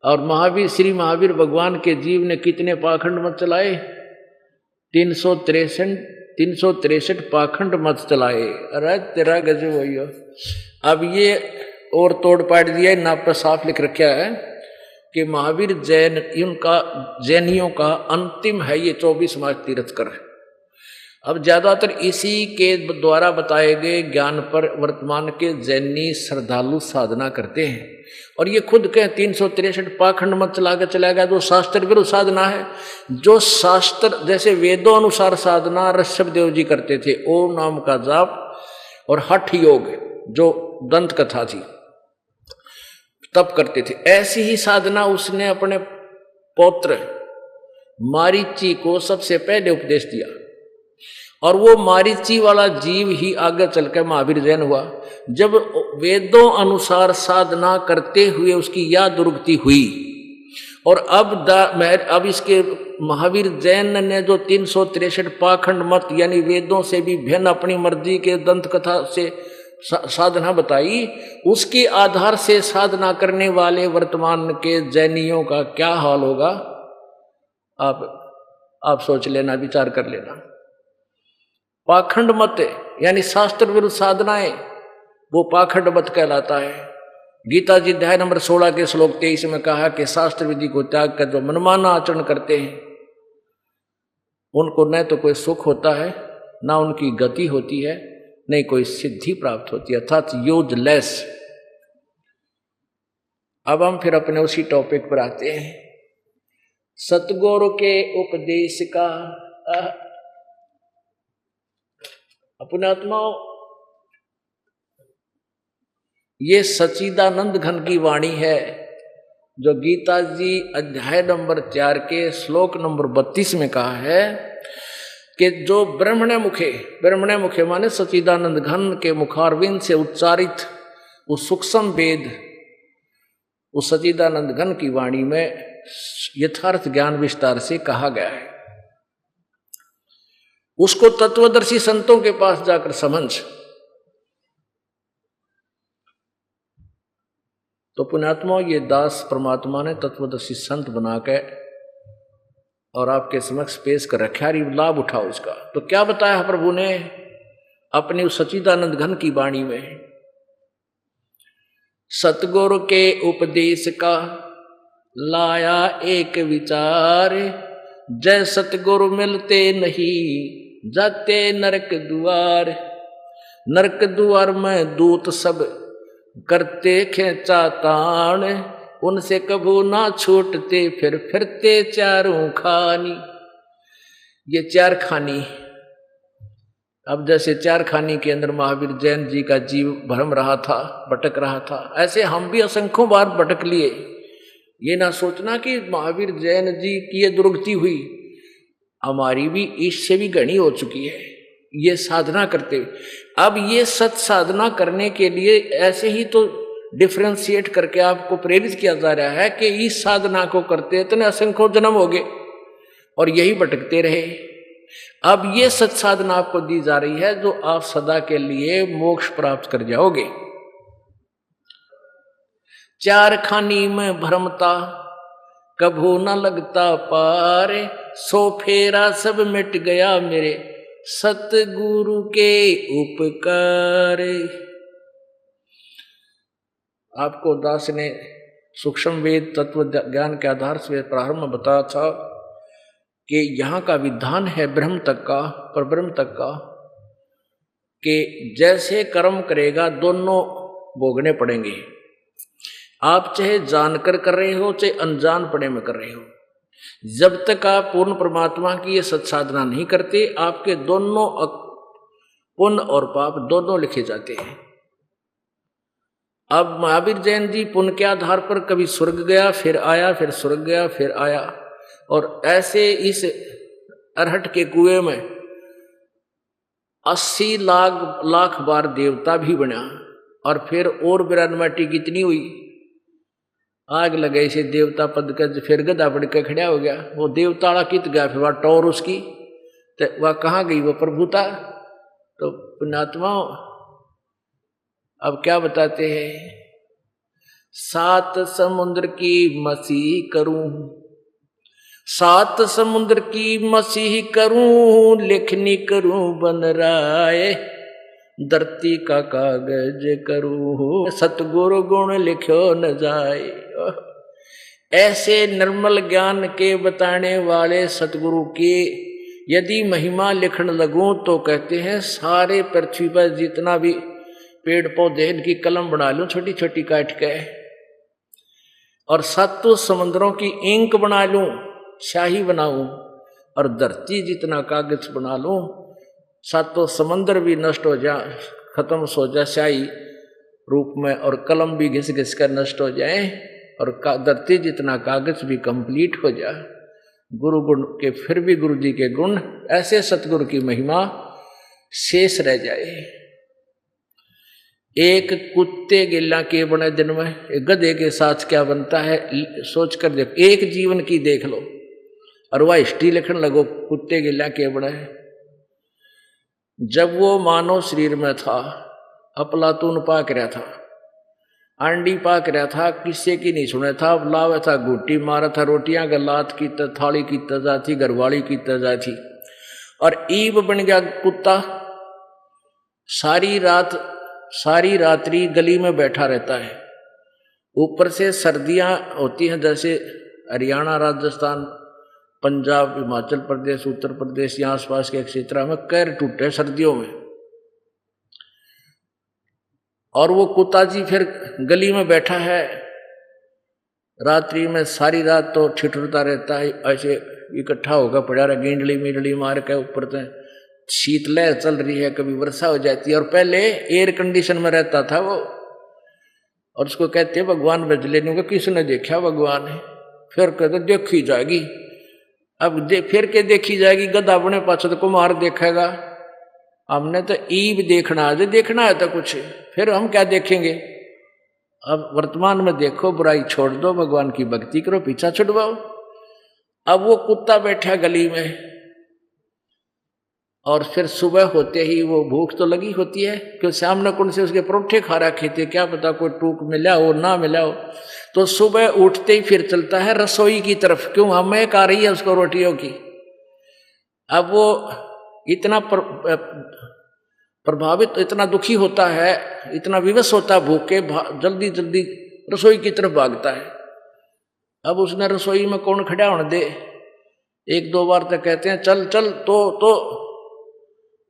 Speaker 2: और श्री महावीर भगवान के जीव ने कितने पाखंड मत चलाए? 363 पाखंड मत चलाए। अरे तेरा गजब वही। अब ये और तोड़ पाट दिया, ना पर साफ लिख रखा है कि महावीर जैनियों का अंतिम है ये 24 मार्च तीर्थकर। अब ज्यादातर इसी के द्वारा बताए गए ज्ञान पर वर्तमान के जैनी श्रद्धालु साधना करते हैं। और ये खुद के 363 पाखंड मत चला के चला गया, जो शास्त्र विरुद्ध साधना है। जो शास्त्र जैसे वेदों अनुसार साधना ऋषभ देव जी करते थे, ओम नाम का जाप और हठ योग जो दंत कथा थी तप करते थे, ऐसी ही साधना उसने अपने पौत्र मारीची को सबसे पहले उपदेश दिया। और वो मारीची वाला जीव ही आगे चलकर महावीर जैन हुआ। जब वेदों अनुसार साधना करते हुए उसकी या दुर्गति हुई, और अब इसके महावीर जैन ने जो 363 पाखंड मत यानी वेदों से भी भिन्न अपनी मर्जी के दंत कथा से साधना बताई, उसके आधार से साधना करने वाले वर्तमान के जैनियों का क्या हाल होगा आप सोच लेना, विचार कर लेना। पाखंड मत यानी शास्त्र विरुद्ध साधनाएं, वो पाखंड मत कहलाता है। गीता जी अध्याय नंबर 16 के श्लोक 23 में कहा कि शास्त्र विधि को त्याग कर जो मनमाना आचरण करते हैं उनको न तो कोई सुख होता है, ना उनकी गति होती है, नहीं कोई सिद्धि प्राप्त होती है, अर्थात यूजलेस। अब हम फिर अपने उसी टॉपिक पर आते हैं। सतगुरु के उपदेश का अपने आत्माओं, ये सच्चिदानंद घन की वाणी है जो गीता जी अध्याय नंबर 4 के श्लोक नंबर 32 में कहा है कि जो ब्रह्मणे मुखे माने सच्चिदानंद घन के मुखारविंद से उच्चारित उस सूक्ष्म वेद, उस सच्चिदानंद घन की वाणी में यथार्थ ज्ञान विस्तार से कहा गया है। उसको तत्वदर्शी संतों के पास जाकर समझ। तो पुण्यात्मा ये दास परमात्मा ने तत्वदर्शी संत बना के और आपके समक्ष पेश कर रखा है, लाभ उठाओ इसका। तो क्या बताया प्रभु ने अपनी उस सच्चिदानंद घन की वाणी में? सतगुरु के उपदेश का लाया एक विचार, जय सतगुरु मिलते नहीं जाते नरक द्वार। नरक द्वार में दूत सब करते खेचा तान, उनसे कभू ना छूटते फिर फिरते चारों खानी। ये चार खानी, अब जैसे चार खानी के अंदर महावीर जैन जी का जीव भ्रम रहा था, भटक रहा था, ऐसे हम भी असंख्यों बार भटक लिए। ये ना सोचना कि महावीर जैन जी की ये दुर्गति हुई, हमारी भी इससे भी घनी हो चुकी है ये साधना करते हुए। अब ये सत साधना करने के लिए ऐसे ही तो डिफ्रेंशिएट करके आपको प्रेरित किया जा रहा है कि इस साधना को करते इतने असंख्यों जन्म हो गए और यही भटकते रहे। अब ये सत साधना आपको दी जा रही है जो आप सदा के लिए मोक्ष प्राप्त कर जाओगे। चार खानी में भ्रमता कभू न लगता पार, सो फेरा सब मिट गया मेरे सतगुरु के उपकार। आपको दास ने सूक्ष्म वेद तत्व ज्ञान के आधार से प्रारंभ में बताया था कि यहाँ का विधान है ब्रह्म तक का, पर ब्रह्म तक का कि जैसे कर्म करेगा दोनों भोगने पड़ेंगे। आप चाहे जानकर कर रहे हो चाहे अनजान पड़े में कर रहे हो, जब तक आप पूर्ण परमात्मा की ये सत्साधना नहीं करते आपके दोनों पुण्य और पाप दोनों लिखे जाते हैं। अब महावीर जैन जी पुण्य के आधार पर कभी स्वर्ग गया फिर आया, फिर स्वर्ग गया फिर आया, और ऐसे इस अरहट के कुएं में 80 लाख बार देवता भी बना, और फिर और बिरानमाटी कितनी हुई, आग लगे से देवता पद का, फिर गधा बढ़ के खड़ा हो गया। वो देवताड़ा कित गया, फिर वह टौर उसकी, तो वह कहाँ गई वो प्रभुता। तो पुण्यात्मा अब क्या बताते हैं, 7 समुद्र की मसीह करूं, 7 समुद्र की मसीह करूं, लिखनी करूं बन राय, धरती का कागज करूं, सतगुरु गुण लिखो न जाए। ऐसे निर्मल ज्ञान के बताने वाले सतगुरु के यदि महिमा लिखने लगूं तो कहते हैं सारे पृथ्वी पर जितना भी पेड़ पौधे इनकी कलम बना लूं छोटी छोटी काट के, और 7 समुद्रों की इंक बना लूं, स्याही बनाऊं, और धरती जितना कागज बना लूं, 7 समंदर भी नष्ट हो जा, खत्म हो जाए स्याही रूप में, और कलम भी घिस घिस कर नष्ट हो जाए, और धरती जितना कागज भी कंप्लीट हो जाए, गुरु गुण के फिर भी गुरु जी के गुण, ऐसे सतगुरु की महिमा शेष रह जाए। एक कुत्ते गिल्ला के बने दिन में एक गधे के साथ क्या बनता है सोच कर देख, एक जीवन की देख लो, और वह हिस्ट्री लिखने लगो कुत्ते गिल्ला के बने। जब वो मानव शरीर में था, अपलातून पाक रहा था, आंडी पाक रहा था, किससे की नहीं सुना था, लावा था, घुट्टी मारा था, रोटियां गलात की थाली की तजा थी, घरवाली की तजा थी, और ईब बन गया कुत्ता। सारी रात्रि गली में बैठा रहता है, ऊपर से सर्दियां होती हैं, जैसे हरियाणा, राजस्थान, पंजाब, हिमाचल प्रदेश, उत्तर प्रदेश, यहाँ आसपास के क्षेत्र में कैर टूटे सर्दियों में, और वो कुत्ता जी फिर गली में बैठा है रात्रि में, सारी रात तो छिटरता रहता है, ऐसे इकट्ठा होकर पड़ा रहा, गेंडली मीडली मार के ऊपर से शीतलहर चल रही है, कभी वर्षा हो जाती है, और पहले एयर कंडीशन में रहता था वो, और उसको कहते हैं भगवान बजले ने, किसने देखा भगवान है, फिर कहते देखी जाएगी, अब फिर के देखी जाएगी, गधा बने पाछो को मार देखेगा, हमने तो ईब देखना है तो कुछ, फिर हम क्या देखेंगे। अब वर्तमान में देखो, बुराई छोड़ दो, भगवान की भक्ति करो, पीछा छुड़वाओ। अब वो कुत्ता बैठा गली में, और फिर सुबह होते ही वो भूख तो लगी होती है, क्यों सामने कुंड से उसके परोठे खा रखे थे, क्या पता कोई टूक मिला हो ना मिला हो। तो सुबह उठते ही फिर चलता है रसोई की तरफ, क्यों महक आ रही है उसको रोटियों की। अब वो इतना प्रभावित, इतना दुखी होता है, इतना विवश होता है भूख के, जल्दी जल्दी रसोई की तरफ भागता है। अब उसने रसोई में कौन खड़ा होने दे, एक दो बार तक कहते हैं चल चल, तो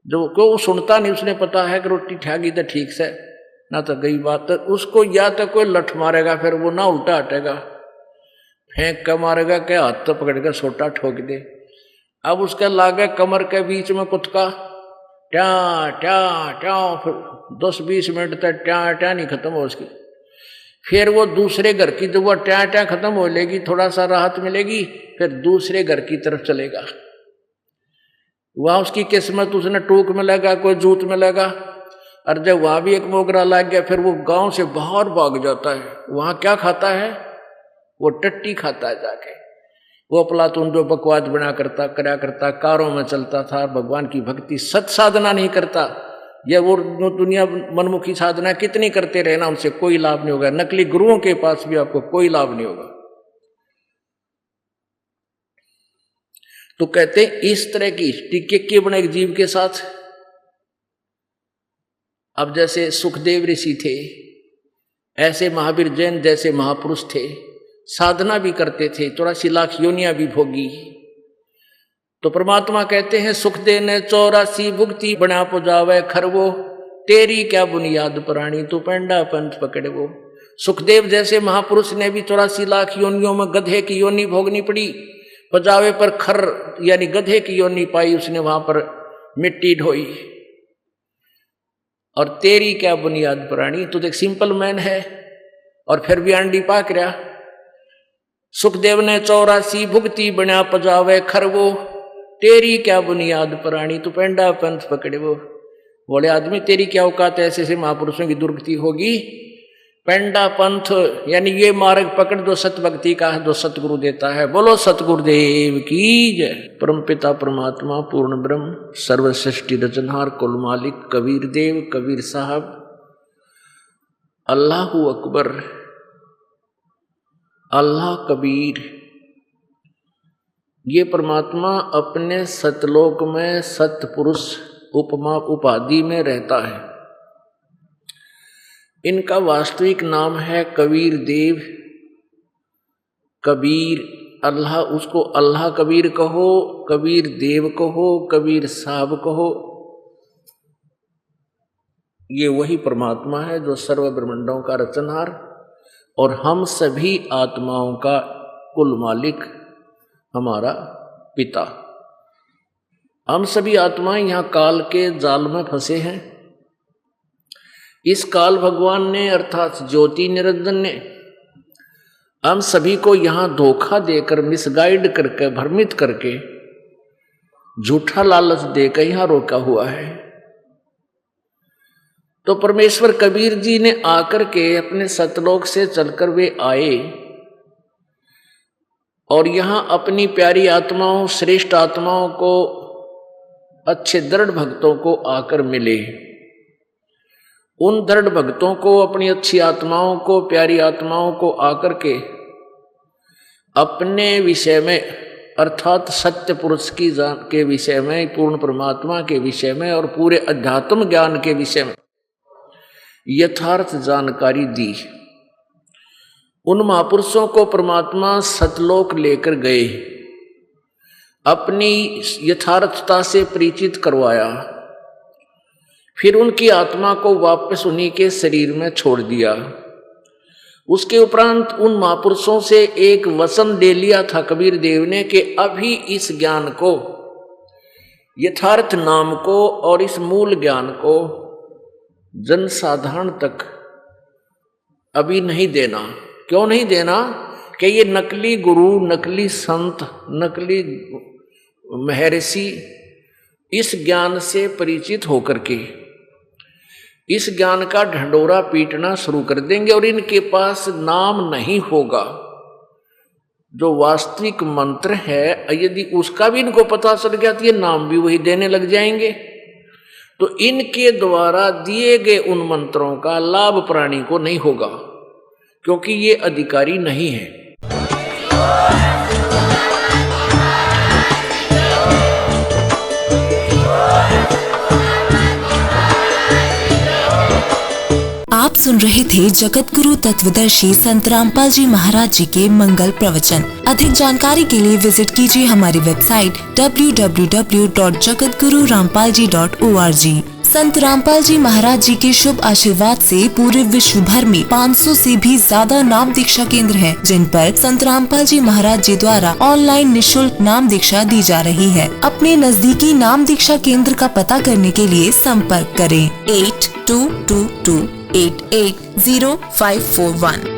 Speaker 2: जो क्यों सुनता नहीं, उसने पता है कि रोटी ठहगी तो ठीक से ना, तो गई बात। तो उसको या तो कोई लठ मारेगा, फिर वो ना उल्टा हटेगा, फेंक कर मारेगा, क्या हाथ तो पकड़ कर सोटा ठोक दे। अब उसके लागे कमर के बीच में कुत्का ट्या ट्या ट्या, फिर 10-20 मिनट तक ट्या ट्या नहीं खत्म हो उसकी। फिर वो दूसरे घर की, जब वो ट्या ट्या खत्म हो लेगी, थोड़ा सा राहत मिलेगी, फिर दूसरे घर की तरफ चलेगा। वहां उसकी किस्मत, उसने टूक में लगा, कोई जूत में लगा, और जब वहां भी एक मोगरा लग गया, फिर वो गांव से बाहर भाग जाता है। वहां क्या खाता है, वो टट्टी खाता है जाके। वो प्लातून जो बकवाद बना करता करया करता, कारों में चलता था, भगवान की भक्ति सत साधना नहीं करता। यह वो दुनिया मनमुखी साधना कितनी करते रहना, उनसे कोई लाभ नहीं होगा। नकली गुरुओं के पास भी आपको कोई लाभ नहीं होगा। तो कहते हैं इस तरह की टिके के बने एक जीव के साथ। अब जैसे सुखदेव ऋषि थे, ऐसे महावीर जैन जैसे महापुरुष थे, साधना भी करते थे, 84 लाख योनियां भी भोगी। तो परमात्मा कहते हैं सुखदेव ने 84 भुक्ति बना पुजावे खरवो, तेरी क्या बुनियाद प्राणी तू पेंडा पंथ पकड़े वो। सुखदेव जैसे महापुरुष ने भी 84 लाख योनियों में गधे की योनि भोगनी पड़ी, पजावे पर खर यानी गधे की योनि पाई उसने, वहां पर मिट्टी ढोई। और तेरी क्या बुनियाद प्राणी, तू एक सिंपल मैन है और फिर भी अंडी पाक रहा। सुखदेव ने 84 भुक्ति बना पजावे खरवो, तेरी क्या बुनियाद प्राणी तू पेंडा पंथ पकड़े वो। बोले आदमी तेरी क्या औकात है, ऐसे ऐसे महापुरुषों की दुर्गति होगी। पेंडा पंथ यानी ये मार्ग पकड़ दो सतभक्ति का, जो सतगुरु देता है। बोलो सतगुरुदेव की जय। परमपिता परमात्मा पूर्ण ब्रह्म सर्व सृष्टि रचनहार कुल मालिक कबीर देव कबीर साहब, अल्लाहू अकबर, अल्लाह कबीर, ये परमात्मा अपने सतलोक में सतपुरुष उपमा उपाधि में रहता है। इनका वास्तविक नाम है कबीर देव। कबीर अल्लाह, उसको अल्लाह कबीर कहो, कबीर देव कहो, कबीर साहब कहो, ये वही परमात्मा है जो सर्व ब्रह्मांडों का रचनहार और हम सभी आत्माओं का कुल मालिक, हमारा पिता। हम सभी आत्माएं यहाँ काल के जाल में फंसे हैं। इस काल भगवान ने अर्थात ज्योति निरंजन ने हम सभी को यहाँ धोखा देकर, मिसगाइड करके, भ्रमित करके, झूठा लालच देकर यहाँ रोका हुआ है। तो परमेश्वर कबीर जी ने आकर के अपने सतलोक से चलकर वे आए और यहाँ अपनी प्यारी आत्माओं, श्रेष्ठ आत्माओं को, अच्छे दृढ़ भक्तों को आकर मिले। उन दृढ़ भक्तों को, अपनी अच्छी आत्माओं को, प्यारी आत्माओं को आकर के अपने विषय में अर्थात सत्य पुरुष की के विषय में, पूर्ण परमात्मा के विषय में और पूरे अध्यात्म ज्ञान के विषय में यथार्थ जानकारी दी। उन महापुरुषों को परमात्मा सतलोक लेकर गए, अपनी यथार्थता से परिचित करवाया, फिर उनकी आत्मा को वापस उन्हीं के शरीर में छोड़ दिया। उसके उपरांत उन महापुरुषों से एक वचन ले लिया था कबीर देव ने कि अभी इस ज्ञान को, यथार्थ नाम को और इस मूल ज्ञान को जनसाधारण तक अभी नहीं देना। क्यों नहीं देना? कि ये नकली गुरु, नकली संत, नकली महर्षि इस ज्ञान से परिचित होकर के इस ज्ञान का ढंडोरा पीटना शुरू कर देंगे और इनके पास नाम नहीं होगा। जो वास्तविक मंत्र है, यदि उसका भी इनको पता चल गया तो ये नाम भी वही देने लग जाएंगे। तो इनके द्वारा दिए गए उन मंत्रों का लाभ प्राणी को नहीं होगा, क्योंकि ये अधिकारी नहीं है।
Speaker 3: आप सुन रहे थे जगत गुरु तत्वदर्शी संत रामपाल जी महाराज जी के मंगल प्रवचन। अधिक जानकारी के लिए विजिट कीजिए हमारी वेबसाइट www.jagatgururampalji.org। संत रामपाल जी महाराज जी के शुभ आशीर्वाद से पूरे विश्व भर में 500 से भी ज्यादा नाम दीक्षा केंद्र हैं, जिन पर संत रामपाल जी महाराज जी द्वारा ऑनलाइन निशुल्क नाम दीक्षा दी जा रही है। अपने नजदीकी नाम दीक्षा केंद्र का पता करने के लिए संपर्क करें 8222880541।